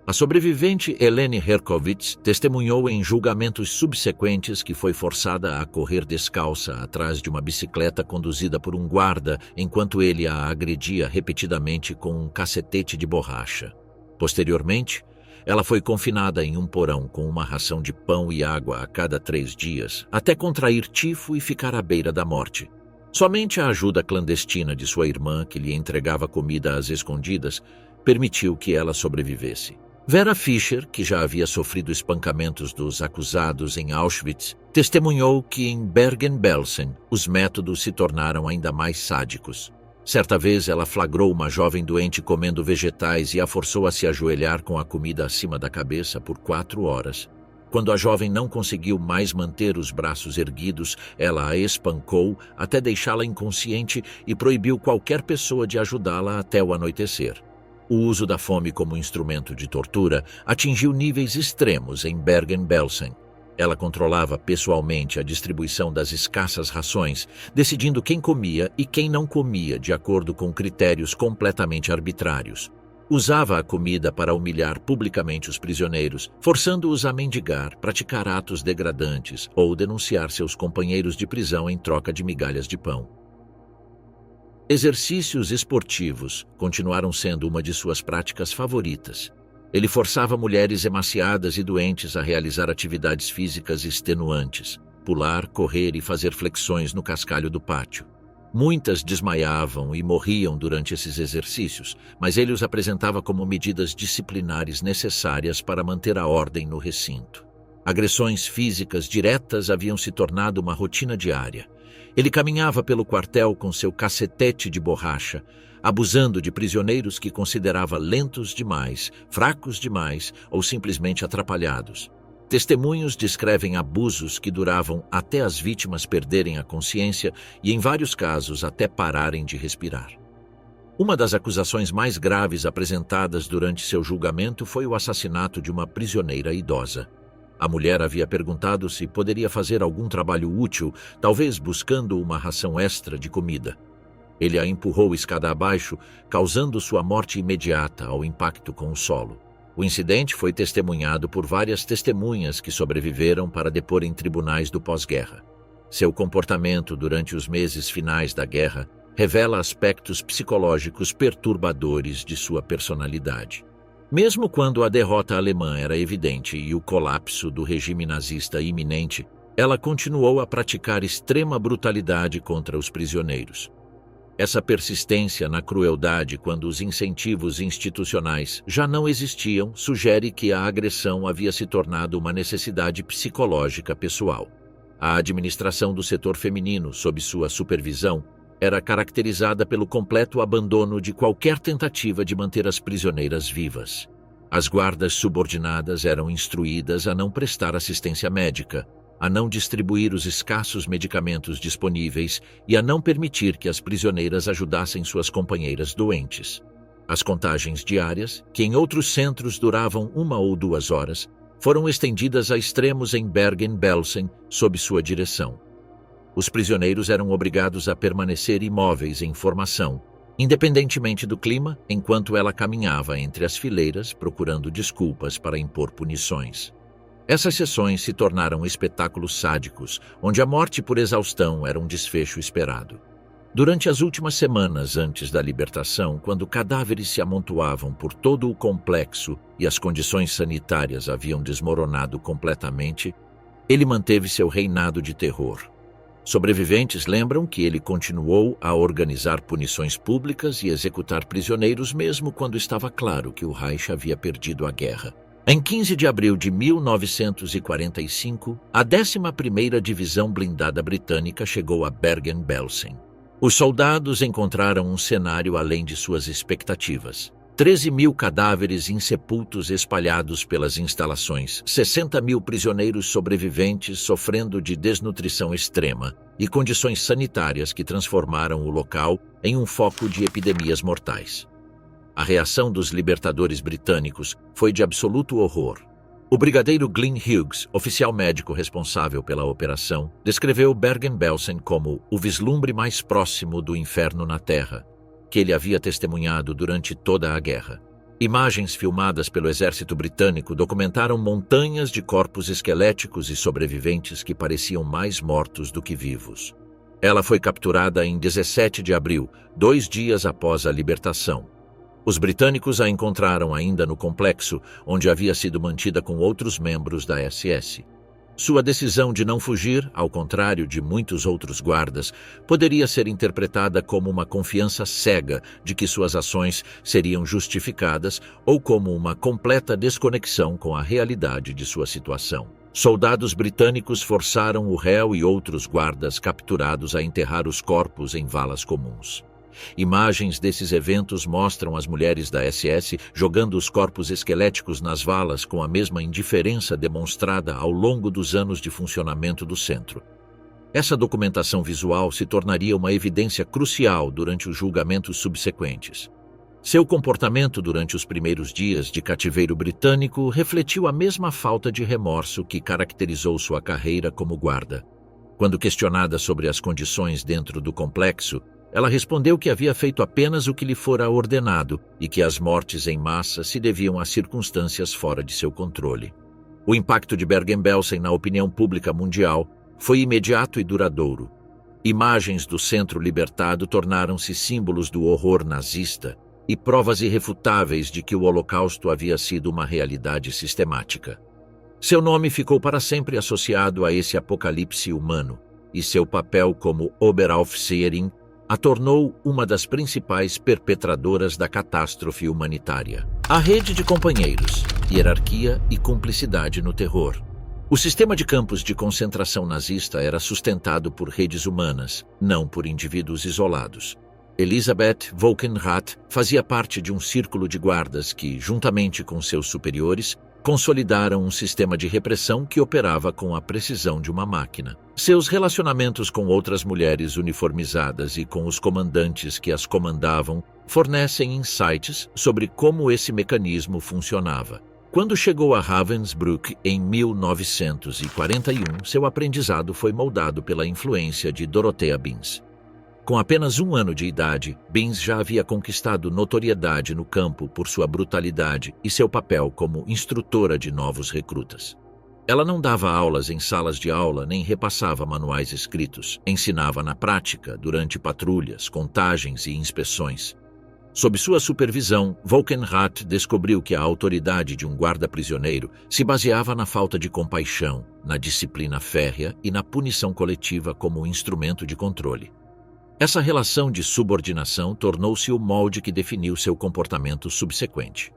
A sobrevivente Eleni Herkovitz testemunhou em julgamentos subsequentes que foi forçada a correr descalça atrás de uma bicicleta conduzida por um guarda enquanto ele a agredia repetidamente com um cacetete de borracha. Posteriormente, ela foi confinada em um porão com uma ração de pão e água a cada 3 dias, até contrair tifo e ficar à beira da morte. Somente a ajuda clandestina de sua irmã, que lhe entregava comida às escondidas, permitiu que ela sobrevivesse. Vera Fischer, que já havia sofrido espancamentos dos acusados em Auschwitz, testemunhou que em Bergen-Belsen os métodos se tornaram ainda mais sádicos. Certa vez ela flagrou uma jovem doente comendo vegetais e a forçou a se ajoelhar com a comida acima da cabeça por 4 horas. Quando a jovem não conseguiu mais manter os braços erguidos, ela a espancou até deixá-la inconsciente e proibiu qualquer pessoa de ajudá-la até o anoitecer. O uso da fome como instrumento de tortura atingiu níveis extremos em Bergen-Belsen. Ela controlava pessoalmente a distribuição das escassas rações, decidindo quem comia e quem não comia de acordo com critérios completamente arbitrários. Usava a comida para humilhar publicamente os prisioneiros, forçando-os a mendigar, praticar atos degradantes ou denunciar seus companheiros de prisão em troca de migalhas de pão. Exercícios esportivos continuaram sendo uma de suas práticas favoritas. Ele forçava mulheres emaciadas e doentes a realizar atividades físicas extenuantes, pular, correr e fazer flexões no cascalho do pátio. Muitas desmaiavam e morriam durante esses exercícios, mas ele os apresentava como medidas disciplinares necessárias para manter a ordem no recinto. Agressões físicas diretas haviam se tornado uma rotina diária. Ele caminhava pelo quartel com seu cacetete de borracha, abusando de prisioneiros que considerava lentos demais, fracos demais ou simplesmente atrapalhados. Testemunhos descrevem abusos que duravam até as vítimas perderem a consciência e, em vários casos, até pararem de respirar. Uma das acusações mais graves apresentadas durante seu julgamento foi o assassinato de uma prisioneira idosa. A mulher havia perguntado se poderia fazer algum trabalho útil, talvez buscando uma ração extra de comida. Ele a empurrou escada abaixo, causando sua morte imediata ao impacto com o solo. O incidente foi testemunhado por várias testemunhas que sobreviveram para depor em tribunais do pós-guerra. Seu comportamento durante os meses finais da guerra revela aspectos psicológicos perturbadores de sua personalidade. Mesmo quando a derrota alemã era evidente e o colapso do regime nazista iminente, ela continuou a praticar extrema brutalidade contra os prisioneiros. Essa persistência na crueldade quando os incentivos institucionais já não existiam sugere que a agressão havia se tornado uma necessidade psicológica pessoal. A administração do setor feminino, sob sua supervisão, era caracterizada pelo completo abandono de qualquer tentativa de manter as prisioneiras vivas. As guardas subordinadas eram instruídas a não prestar assistência médica, a não distribuir os escassos medicamentos disponíveis e a não permitir que as prisioneiras ajudassem suas companheiras doentes. As contagens diárias, que em outros centros duravam 1 ou 2 horas, foram estendidas a extremos em Bergen-Belsen sob sua direção. Os prisioneiros eram obrigados a permanecer imóveis em formação, independentemente do clima, enquanto ela caminhava entre as fileiras procurando desculpas para impor punições. Essas sessões se tornaram espetáculos sádicos, onde a morte por exaustão era um desfecho esperado. Durante as últimas semanas antes da libertação, quando cadáveres se amontoavam por todo o complexo e as condições sanitárias haviam desmoronado completamente, ele manteve seu reinado de terror. Sobreviventes lembram que ele continuou a organizar punições públicas e executar prisioneiros mesmo quando estava claro que o Reich havia perdido a guerra. Em 15 de abril de 1945, a 11ª Divisão Blindada Britânica chegou a Bergen-Belsen. Os soldados encontraram um cenário além de suas expectativas. 13.000 cadáveres insepultos espalhados pelas instalações, 60.000 prisioneiros sobreviventes sofrendo de desnutrição extrema e condições sanitárias que transformaram o local em um foco de epidemias mortais. A reação dos libertadores britânicos foi de absoluto horror. O brigadeiro Glyn Hughes, oficial médico responsável pela operação, descreveu Bergen-Belsen como o vislumbre mais próximo do inferno na Terra, que ele havia testemunhado durante toda a guerra. Imagens filmadas pelo exército britânico documentaram montanhas de corpos esqueléticos e sobreviventes que pareciam mais mortos do que vivos. Ela foi capturada em 17 de abril, 2 dias após a libertação. Os britânicos a encontraram ainda no complexo, onde havia sido mantida com outros membros da SS. Sua decisão de não fugir, ao contrário de muitos outros guardas, poderia ser interpretada como uma confiança cega de que suas ações seriam justificadas ou como uma completa desconexão com a realidade de sua situação. Soldados britânicos forçaram o réu e outros guardas capturados a enterrar os corpos em valas comuns. Imagens desses eventos mostram as mulheres da SS jogando os corpos esqueléticos nas valas com a mesma indiferença demonstrada ao longo dos anos de funcionamento do centro. Essa documentação visual se tornaria uma evidência crucial durante os julgamentos subsequentes. Seu comportamento durante os primeiros dias de cativeiro britânico refletiu a mesma falta de remorso que caracterizou sua carreira como guarda. Quando questionada sobre as condições dentro do complexo, ela respondeu que havia feito apenas o que lhe fora ordenado e que as mortes em massa se deviam a circunstâncias fora de seu controle. O impacto de Bergen-Belsen na opinião pública mundial foi imediato e duradouro. Imagens do centro libertado tornaram-se símbolos do horror nazista e provas irrefutáveis de que o Holocausto havia sido uma realidade sistemática. Seu nome ficou para sempre associado a esse apocalipse humano, e seu papel como Oberaufseherin a tornou uma das principais perpetradoras da catástrofe humanitária. A rede de companheiros, hierarquia e cumplicidade no terror. O sistema de campos de concentração nazista era sustentado por redes humanas, não por indivíduos isolados. Elisabeth Wolkenrath fazia parte de um círculo de guardas que, juntamente com seus superiores, consolidaram um sistema de repressão que operava com a precisão de uma máquina. Seus relacionamentos com outras mulheres uniformizadas e com os comandantes que as comandavam fornecem insights sobre como esse mecanismo funcionava. Quando chegou a Ravensbrück em 1941, seu aprendizado foi moldado pela influência de Dorothea Binz. Com apenas 1 ano de idade, Binz já havia conquistado notoriedade no campo por sua brutalidade e seu papel como instrutora de novos recrutas. Ela não dava aulas em salas de aula nem repassava manuais escritos. Ensinava na prática, durante patrulhas, contagens e inspeções. Sob sua supervisão, Wolkenrath descobriu que a autoridade de um guarda-prisioneiro se baseava na falta de compaixão, na disciplina férrea e na punição coletiva como instrumento de controle. Essa relação de subordinação tornou-se o molde que definiu seu comportamento subsequente.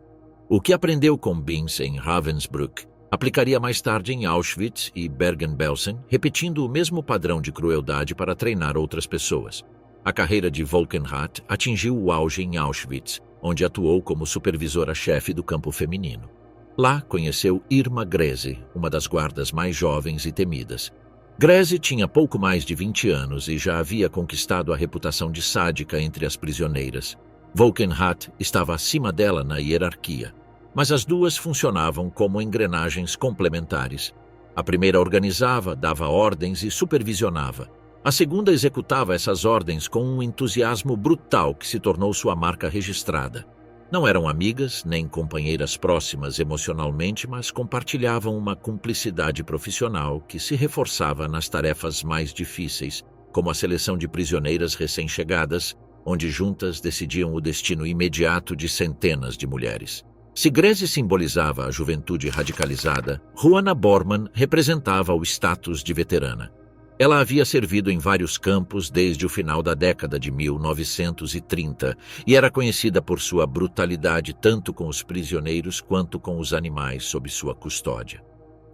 O que aprendeu com Binz em Ravensbrück aplicaria mais tarde em Auschwitz e Bergen-Belsen, repetindo o mesmo padrão de crueldade para treinar outras pessoas. A carreira de Wolkenrath atingiu o auge em Auschwitz, onde atuou como supervisora-chefe do campo feminino. Lá conheceu Irma Grese, uma das guardas mais jovens e temidas. Grese tinha pouco mais de 20 anos e já havia conquistado a reputação de sádica entre as prisioneiras. Wolkenrath estava acima dela na hierarquia, mas as duas funcionavam como engrenagens complementares. A primeira organizava, dava ordens e supervisionava. A segunda executava essas ordens com um entusiasmo brutal que se tornou sua marca registrada. Não eram amigas nem companheiras próximas emocionalmente, mas compartilhavam uma cumplicidade profissional que se reforçava nas tarefas mais difíceis, como a seleção de prisioneiras recém-chegadas, onde juntas decidiam o destino imediato de centenas de mulheres. Se Grese simbolizava a juventude radicalizada, Juana Bormann representava o status de veterana. Ela havia servido em vários campos desde o final da década de 1930 e era conhecida por sua brutalidade tanto com os prisioneiros quanto com os animais sob sua custódia.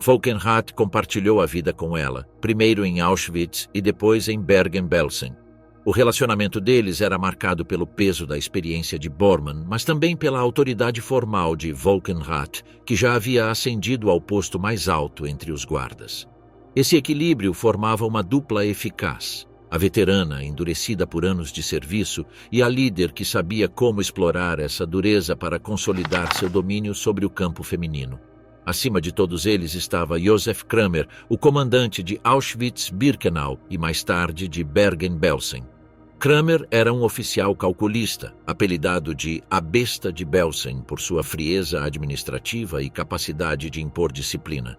Wolkenrath compartilhou a vida com ela, primeiro em Auschwitz e depois em Bergen-Belsen. O relacionamento deles era marcado pelo peso da experiência de Bormann, mas também pela autoridade formal de Volkenrath, que já havia ascendido ao posto mais alto entre os guardas. Esse equilíbrio formava uma dupla eficaz: a veterana, endurecida por anos de serviço, e a líder que sabia como explorar essa dureza para consolidar seu domínio sobre o campo feminino. Acima de todos eles estava Josef Kramer, o comandante de Auschwitz-Birkenau e mais tarde de Bergen-Belsen. Kramer era um oficial calculista, apelidado de A Besta de Belsen por sua frieza administrativa e capacidade de impor disciplina.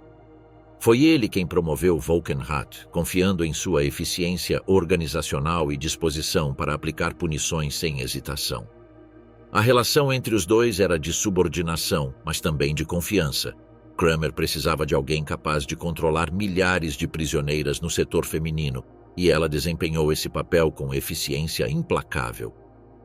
Foi ele quem promoveu Volkenrath, confiando em sua eficiência organizacional e disposição para aplicar punições sem hesitação. A relação entre os dois era de subordinação, mas também de confiança. Kramer precisava de alguém capaz de controlar milhares de prisioneiras no setor feminino, e ela desempenhou esse papel com eficiência implacável.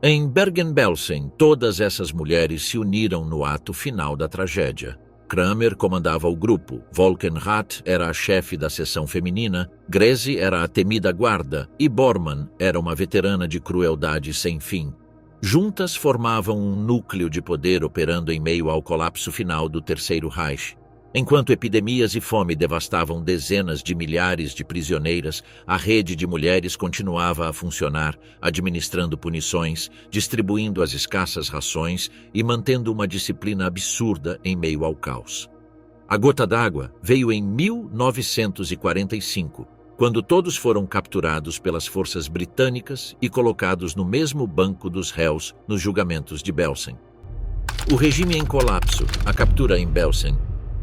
Em Bergen-Belsen, todas essas mulheres se uniram no ato final da tragédia. Kramer comandava o grupo, Volkenrath era a chefe da seção feminina, Greze era a temida guarda e Bormann era uma veterana de crueldade sem fim. Juntas formavam um núcleo de poder operando em meio ao colapso final do Terceiro Reich. Enquanto epidemias e fome devastavam dezenas de milhares de prisioneiras, a rede de mulheres continuava a funcionar, administrando punições, distribuindo as escassas rações e mantendo uma disciplina absurda em meio ao caos. A gota d'água veio em 1945, quando todos foram capturados pelas forças britânicas e colocados no mesmo banco dos réus nos julgamentos de Belsen. O regime em colapso, a captura em Belsen.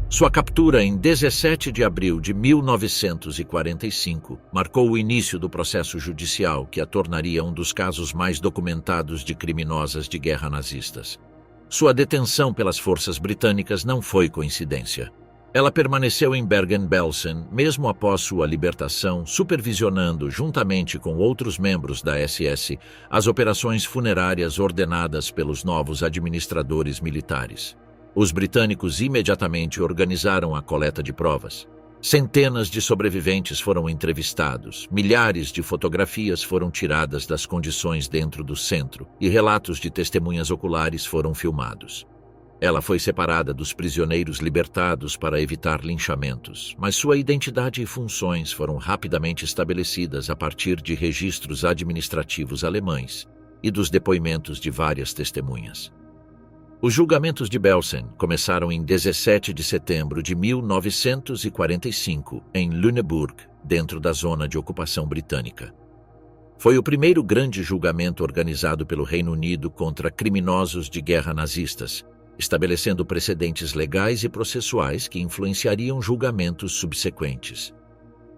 Sua captura em 17 de abril de 1945 marcou o início do processo judicial que a tornaria um dos casos mais documentados de criminosas de guerra nazistas. Sua detenção pelas forças britânicas não foi coincidência. Ela permaneceu em Bergen-Belsen mesmo após sua libertação, supervisionando, juntamente com outros membros da SS, as operações funerárias ordenadas pelos novos administradores militares. Os britânicos imediatamente organizaram a coleta de provas. Centenas de sobreviventes foram entrevistados, milhares de fotografias foram tiradas das condições dentro do centro e relatos de testemunhas oculares foram filmados. Ela foi separada dos prisioneiros libertados para evitar linchamentos, mas sua identidade e funções foram rapidamente estabelecidas a partir de registros administrativos alemães e dos depoimentos de várias testemunhas. Os julgamentos de Belsen começaram em 17 de setembro de 1945, em Lüneburg, dentro da zona de ocupação britânica. Foi o primeiro grande julgamento organizado pelo Reino Unido contra criminosos de guerra nazistas, estabelecendo precedentes legais e processuais que influenciariam julgamentos subsequentes.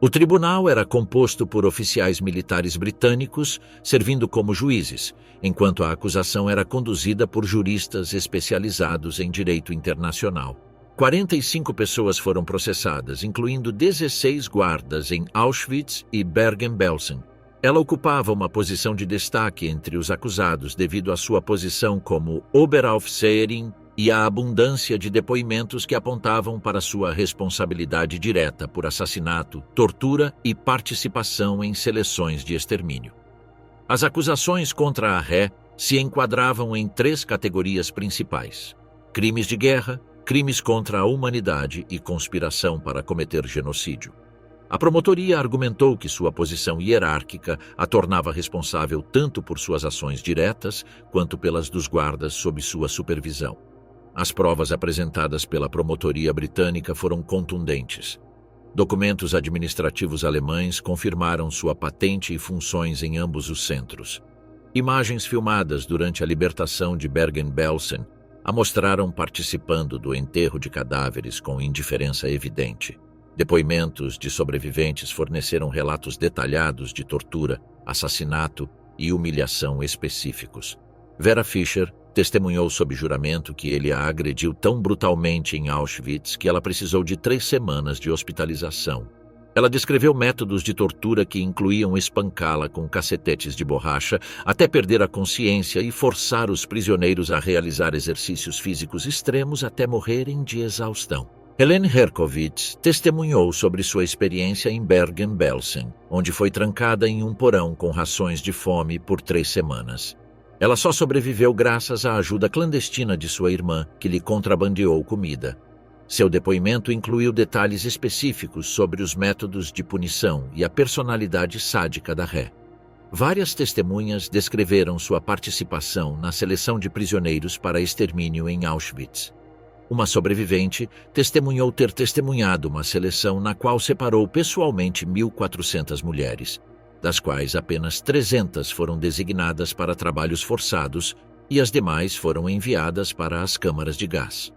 O tribunal era composto por oficiais militares britânicos, servindo como juízes, enquanto a acusação era conduzida por juristas especializados em direito internacional. 45 pessoas foram processadas, incluindo 16 guardas em Auschwitz e Bergen-Belsen. Ela ocupava uma posição de destaque entre os acusados devido à sua posição como Oberaufseherin e à abundância de depoimentos que apontavam para sua responsabilidade direta por assassinato, tortura e participação em seleções de extermínio. As acusações contra a ré se enquadravam em 3 categorias principais: crimes de guerra, crimes contra a humanidade e conspiração para cometer genocídio. A promotoria argumentou que sua posição hierárquica a tornava responsável tanto por suas ações diretas quanto pelas dos guardas sob sua supervisão. As provas apresentadas pela promotoria britânica foram contundentes. Documentos administrativos alemães confirmaram sua patente e funções em ambos os centros. Imagens filmadas durante a libertação de Bergen-Belsen a mostraram participando do enterro de cadáveres com indiferença evidente. Depoimentos de sobreviventes forneceram relatos detalhados de tortura, assassinato e humilhação específicos. Vera Fischer testemunhou sob juramento que ele a agrediu tão brutalmente em Auschwitz que ela precisou de 3 semanas de hospitalização. Ela descreveu métodos de tortura que incluíam espancá-la com cacetetes de borracha até perder a consciência e forçar os prisioneiros a realizar exercícios físicos extremos até morrerem de exaustão. Helene Herkovitz testemunhou sobre sua experiência em Bergen-Belsen, onde foi trancada em um porão com rações de fome por 3 semanas. Ela só sobreviveu graças à ajuda clandestina de sua irmã, que lhe contrabandeou comida. Seu depoimento incluiu detalhes específicos sobre os métodos de punição e a personalidade sádica da Ré. Várias testemunhas descreveram sua participação na seleção de prisioneiros para extermínio em Auschwitz. Uma sobrevivente testemunhou ter testemunhado uma seleção na qual separou pessoalmente 1.400 mulheres, das quais apenas 300 foram designadas para trabalhos forçados e as demais foram enviadas para as câmaras de gás.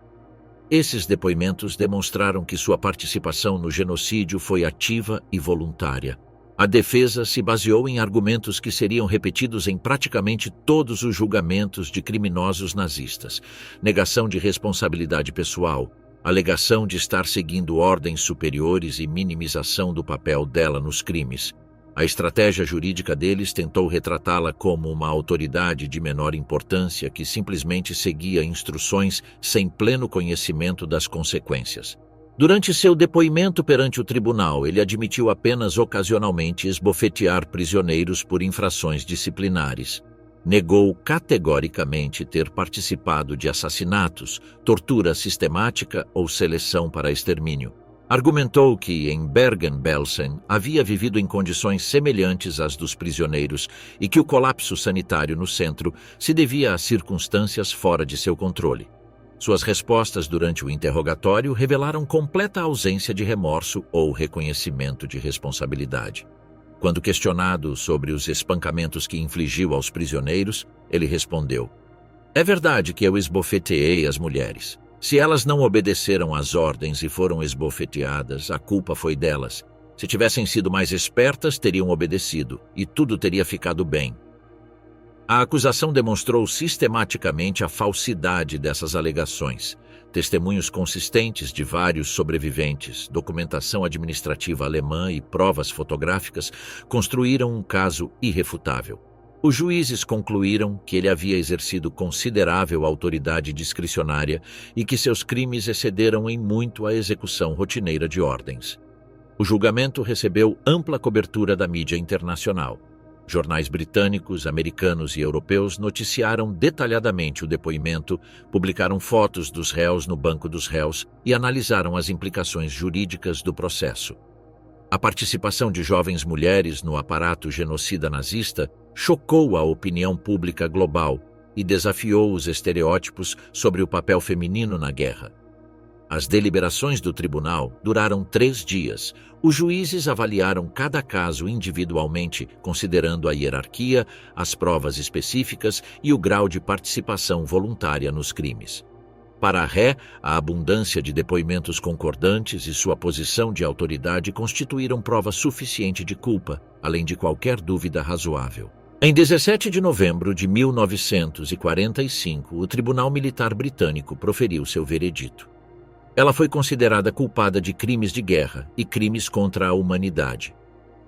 Esses depoimentos demonstraram que sua participação no genocídio foi ativa e voluntária. A defesa se baseou em argumentos que seriam repetidos em praticamente todos os julgamentos de criminosos nazistas: negação de responsabilidade pessoal, alegação de estar seguindo ordens superiores e minimização do papel dela nos crimes. A estratégia jurídica deles tentou retratá-la como uma autoridade de menor importância que simplesmente seguia instruções sem pleno conhecimento das consequências. Durante seu depoimento perante o tribunal, ele admitiu apenas ocasionalmente esbofetear prisioneiros por infrações disciplinares. Negou categoricamente ter participado de assassinatos, tortura sistemática ou seleção para extermínio. Argumentou que, em Bergen-Belsen, havia vivido em condições semelhantes às dos prisioneiros e que o colapso sanitário no centro se devia a circunstâncias fora de seu controle. Suas respostas durante o interrogatório revelaram completa ausência de remorso ou reconhecimento de responsabilidade. Quando questionado sobre os espancamentos que infligiu aos prisioneiros, ele respondeu: "É verdade que eu esbofeteei as mulheres. Se elas não obedeceram às ordens e foram esbofeteadas, a culpa foi delas. Se tivessem sido mais espertas, teriam obedecido, e tudo teria ficado bem." A acusação demonstrou sistematicamente a falsidade dessas alegações. Testemunhos consistentes de vários sobreviventes, documentação administrativa alemã e provas fotográficas construíram um caso irrefutável. Os juízes concluíram que ele havia exercido considerável autoridade discricionária e que seus crimes excederam em muito a execução rotineira de ordens. O julgamento recebeu ampla cobertura da mídia internacional. Jornais britânicos, americanos e europeus noticiaram detalhadamente o depoimento, publicaram fotos dos réus no banco dos réus e analisaram as implicações jurídicas do processo. A participação de jovens mulheres no aparato genocida nazista chocou a opinião pública global e desafiou os estereótipos sobre o papel feminino na guerra. As deliberações do tribunal duraram 3 dias. Os juízes avaliaram cada caso individualmente, considerando a hierarquia, as provas específicas e o grau de participação voluntária nos crimes. Para a Ré, a abundância de depoimentos concordantes e sua posição de autoridade constituíram prova suficiente de culpa, além de qualquer dúvida razoável. Em 17 de novembro de 1945, o Tribunal Militar Britânico proferiu seu veredito. Ela foi considerada culpada de crimes de guerra e crimes contra a humanidade.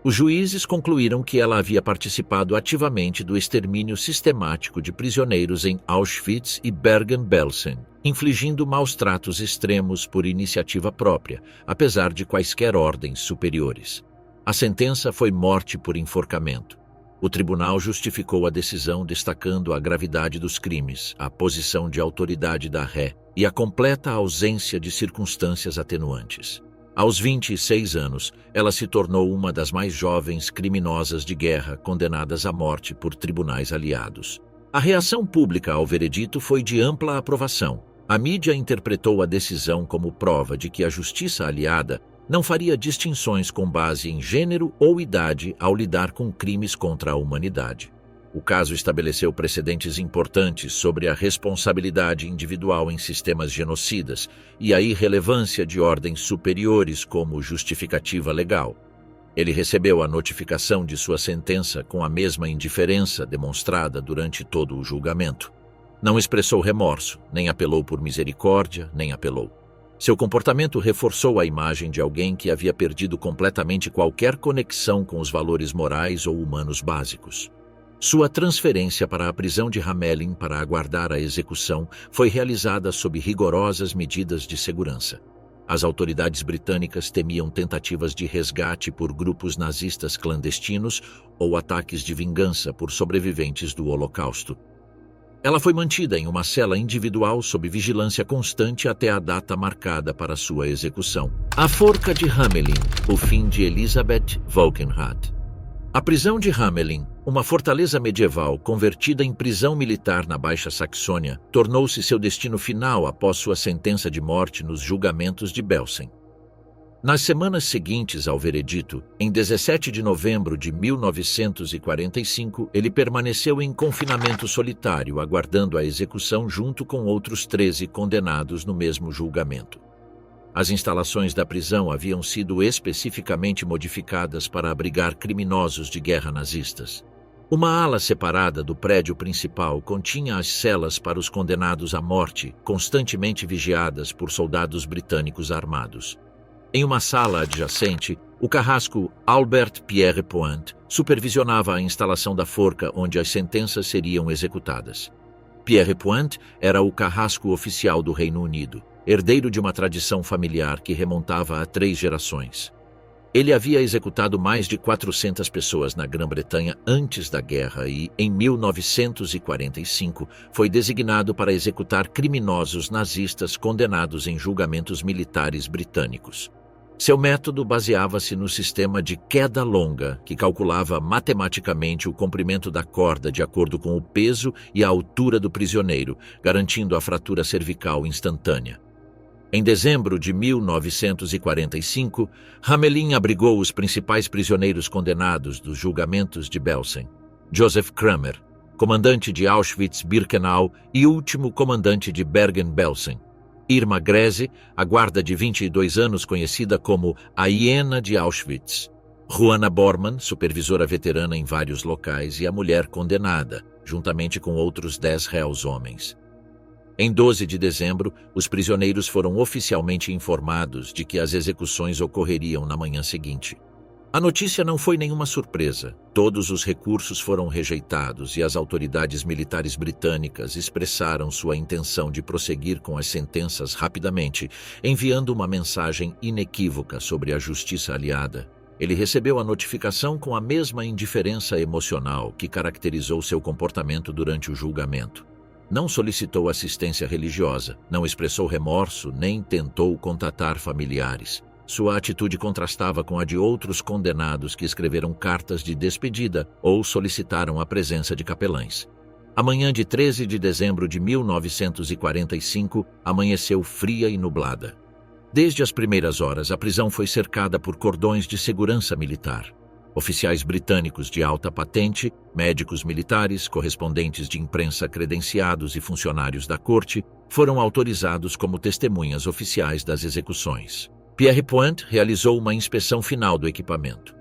Os juízes concluíram que ela havia participado ativamente do extermínio sistemático de prisioneiros em Auschwitz e Bergen-Belsen, infligindo maus-tratos extremos por iniciativa própria, apesar de quaisquer ordens superiores. A sentença foi morte por enforcamento. O tribunal justificou a decisão destacando a gravidade dos crimes, a posição de autoridade da Ré e a completa ausência de circunstâncias atenuantes. Aos 26 anos, ela se tornou uma das mais jovens criminosas de guerra condenadas à morte por tribunais aliados. A reação pública ao veredito foi de ampla aprovação. A mídia interpretou a decisão como prova de que a justiça aliada não faria distinções com base em gênero ou idade ao lidar com crimes contra a humanidade. O caso estabeleceu precedentes importantes sobre a responsabilidade individual em sistemas genocidas e a irrelevância de ordens superiores como justificativa legal. Ele recebeu a notificação de sua sentença com a mesma indiferença demonstrada durante todo o julgamento. Não expressou remorso, nem apelou por misericórdia, nem apelou. Seu comportamento reforçou a imagem de alguém que havia perdido completamente qualquer conexão com os valores morais ou humanos básicos. Sua transferência para a prisão de Hamelin para aguardar a execução foi realizada sob rigorosas medidas de segurança. As autoridades britânicas temiam tentativas de resgate por grupos nazistas clandestinos ou ataques de vingança por sobreviventes do Holocausto. Ela foi mantida em uma cela individual sob vigilância constante até a data marcada para sua execução. A forca de Hamelin, o fim de Elisabeth Walkenrath. A prisão de Hamelin, uma fortaleza medieval convertida em prisão militar na Baixa Saxônia, tornou-se seu destino final após sua sentença de morte nos julgamentos de Belsen. Nas semanas seguintes ao veredito, em 17 de novembro de 1945, ele permaneceu em confinamento solitário, aguardando a execução junto com outros 13 condenados no mesmo julgamento. As instalações da prisão haviam sido especificamente modificadas para abrigar criminosos de guerra nazistas. Uma ala separada do prédio principal continha as celas para os condenados à morte, constantemente vigiadas por soldados britânicos armados. Em uma sala adjacente, o carrasco Albert Pierre Point supervisionava a instalação da forca onde as sentenças seriam executadas. Pierre Point era o carrasco oficial do Reino Unido, herdeiro de uma tradição familiar que remontava a 3 gerações. Ele havia executado mais de 400 pessoas na Grã-Bretanha antes da guerra e, em 1945, foi designado para executar criminosos nazistas condenados em julgamentos militares britânicos. Seu método baseava-se no sistema de queda longa, que calculava matematicamente o comprimento da corda de acordo com o peso e a altura do prisioneiro, garantindo a fratura cervical instantânea. Em dezembro de 1945, Hamelin abrigou os principais prisioneiros condenados dos julgamentos de Belsen: Joseph Kramer, comandante de Auschwitz-Birkenau e último comandante de Bergen-Belsen; Irma Grese, a guarda de 22 anos conhecida como a Hiena de Auschwitz; Juana Bormann, supervisora veterana em vários locais e a mulher condenada, juntamente com outros 10 réus homens. Em 12 de dezembro, os prisioneiros foram oficialmente informados de que as execuções ocorreriam na manhã seguinte. A notícia não foi nenhuma surpresa. Todos os recursos foram rejeitados e as autoridades militares britânicas expressaram sua intenção de prosseguir com as sentenças rapidamente, enviando uma mensagem inequívoca sobre a justiça aliada. Ele recebeu a notificação com a mesma indiferença emocional que caracterizou seu comportamento durante o julgamento. Não solicitou assistência religiosa, não expressou remorso, nem tentou contatar familiares. Sua atitude contrastava com a de outros condenados que escreveram cartas de despedida ou solicitaram a presença de capelães. A manhã de 13 de dezembro de 1945 amanheceu fria e nublada. Desde as primeiras horas, a prisão foi cercada por cordões de segurança militar. Oficiais britânicos de alta patente, médicos militares, correspondentes de imprensa credenciados e funcionários da corte foram autorizados como testemunhas oficiais das execuções. Pierre Point realizou uma inspeção final do equipamento.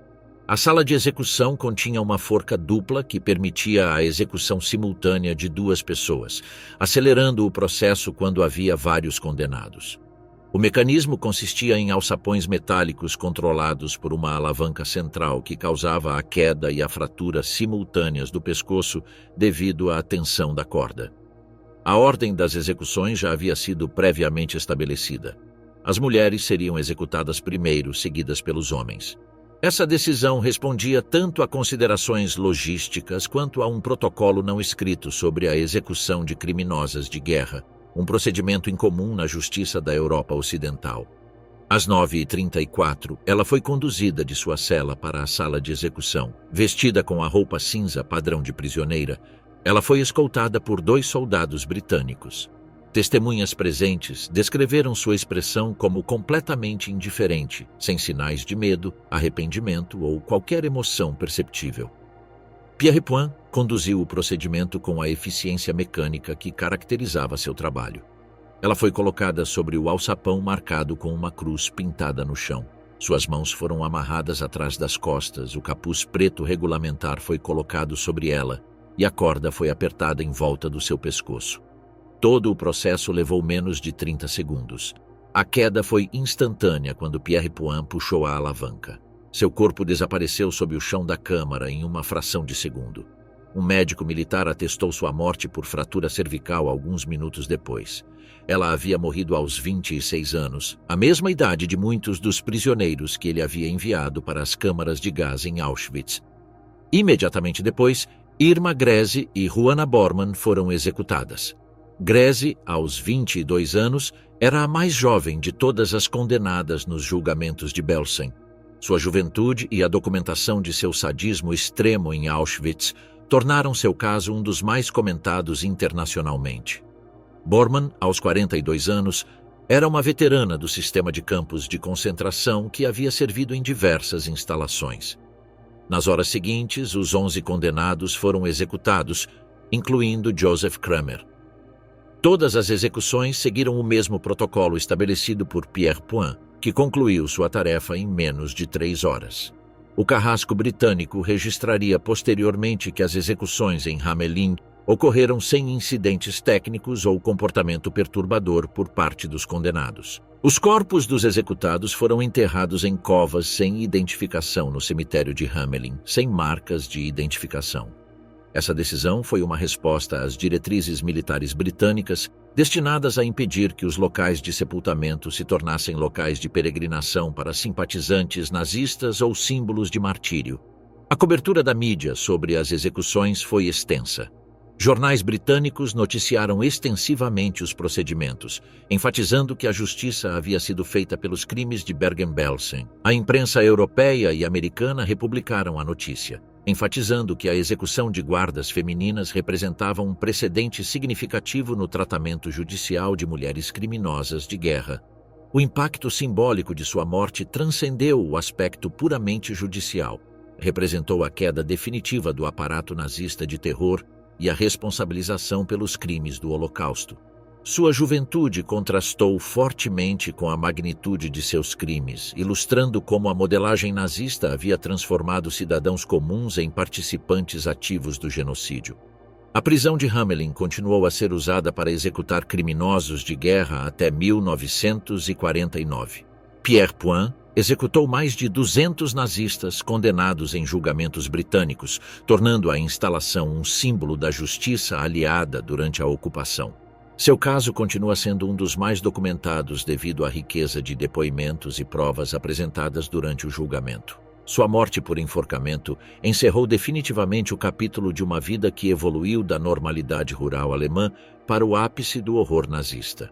A sala de execução continha uma forca dupla que permitia a execução simultânea de 2 pessoas, acelerando o processo quando havia vários condenados. O mecanismo consistia em alçapões metálicos controlados por uma alavanca central que causava a queda e a fratura simultâneas do pescoço devido à tensão da corda. A ordem das execuções já havia sido previamente estabelecida. As mulheres seriam executadas primeiro, seguidas pelos homens. Essa decisão respondia tanto a considerações logísticas quanto a um protocolo não escrito sobre a execução de criminosas de guerra, um procedimento incomum na justiça da Europa Ocidental. Às 9h34, ela foi conduzida de sua cela para a sala de execução. Vestida com a roupa cinza padrão de prisioneira, ela foi escoltada por 2 soldados britânicos. Testemunhas presentes descreveram sua expressão como completamente indiferente, sem sinais de medo, arrependimento ou qualquer emoção perceptível. Pierre Point conduziu o procedimento com a eficiência mecânica que caracterizava seu trabalho. Ela foi colocada sobre o alçapão marcado com uma cruz pintada no chão. Suas mãos foram amarradas atrás das costas, o capuz preto regulamentar foi colocado sobre ela e a corda foi apertada em volta do seu pescoço. Todo o processo levou menos de 30 segundos. A queda foi instantânea quando Pierre Point puxou a alavanca. Seu corpo desapareceu sob o chão da câmara em uma fração de segundo. Um médico militar atestou sua morte por fratura cervical alguns minutos depois. Ela havia morrido aos 26 anos, a mesma idade de muitos dos prisioneiros que ele havia enviado para as câmaras de gás em Auschwitz. Imediatamente depois, Irma Grese e Juana Bormann foram executadas. Grese, aos 22 anos, era a mais jovem de todas as condenadas nos julgamentos de Belsen. Sua juventude e a documentação de seu sadismo extremo em Auschwitz tornaram seu caso um dos mais comentados internacionalmente. Bormann, aos 42 anos, era uma veterana do sistema de campos de concentração que havia servido em diversas instalações. Nas horas seguintes, os 11 condenados foram executados, incluindo Joseph Kramer. Todas as execuções seguiram o mesmo protocolo estabelecido por Pierre Point, que concluiu sua tarefa em menos de 3 horas. O carrasco britânico registraria posteriormente que as execuções em Hamelin ocorreram sem incidentes técnicos ou comportamento perturbador por parte dos condenados. Os corpos dos executados foram enterrados em covas sem identificação no cemitério de Hamelin, sem marcas de identificação. Essa decisão foi uma resposta às diretrizes militares britânicas destinadas a impedir que os locais de sepultamento se tornassem locais de peregrinação para simpatizantes nazistas ou símbolos de martírio. A cobertura da mídia sobre as execuções foi extensa. Jornais britânicos noticiaram extensivamente os procedimentos, enfatizando que a justiça havia sido feita pelos crimes de Bergen-Belsen. A imprensa europeia e americana republicaram a notícia, enfatizando que a execução de guardas femininas representava um precedente significativo no tratamento judicial de mulheres criminosas de guerra. O impacto simbólico de sua morte transcendeu o aspecto puramente judicial. Representou a queda definitiva do aparato nazista de terror e a responsabilização pelos crimes do Holocausto. Sua juventude contrastou fortemente com a magnitude de seus crimes, ilustrando como a modelagem nazista havia transformado cidadãos comuns em participantes ativos do genocídio. A prisão de Hamelin continuou a ser usada para executar criminosos de guerra até 1949. Pierre Point executou mais de 200 nazistas condenados em julgamentos britânicos, tornando a instalação um símbolo da justiça aliada durante a ocupação. Seu caso continua sendo um dos mais documentados devido à riqueza de depoimentos e provas apresentadas durante o julgamento. Sua morte por enforcamento encerrou definitivamente o capítulo de uma vida que evoluiu da normalidade rural alemã para o ápice do horror nazista.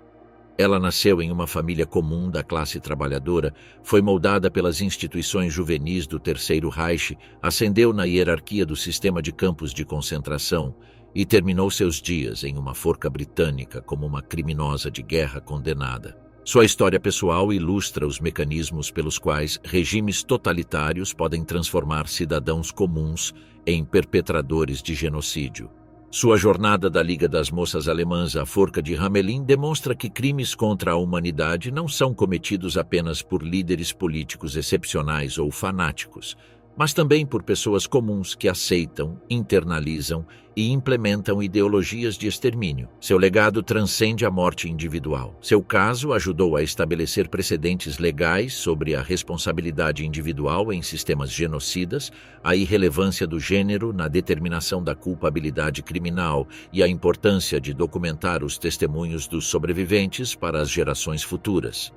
Ela nasceu em uma família comum da classe trabalhadora, foi moldada pelas instituições juvenis do Terceiro Reich, ascendeu na hierarquia do sistema de campos de concentração e terminou seus dias em uma forca britânica como uma criminosa de guerra condenada. Sua história pessoal ilustra os mecanismos pelos quais regimes totalitários podem transformar cidadãos comuns em perpetradores de genocídio. Sua jornada da Liga das Moças Alemãs à forca de Hamelin demonstra que crimes contra a humanidade não são cometidos apenas por líderes políticos excepcionais ou fanáticos, mas também por pessoas comuns que aceitam, internalizam e implementam ideologias de extermínio. Seu legado transcende a morte individual. Seu caso ajudou a estabelecer precedentes legais sobre a responsabilidade individual em sistemas genocidas, a irrelevância do gênero na determinação da culpabilidade criminal e a importância de documentar os testemunhos dos sobreviventes para as gerações futuras.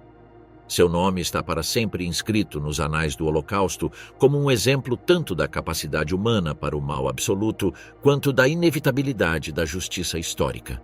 Seu nome está para sempre inscrito nos anais do Holocausto como um exemplo tanto da capacidade humana para o mal absoluto quanto da inevitabilidade da justiça histórica.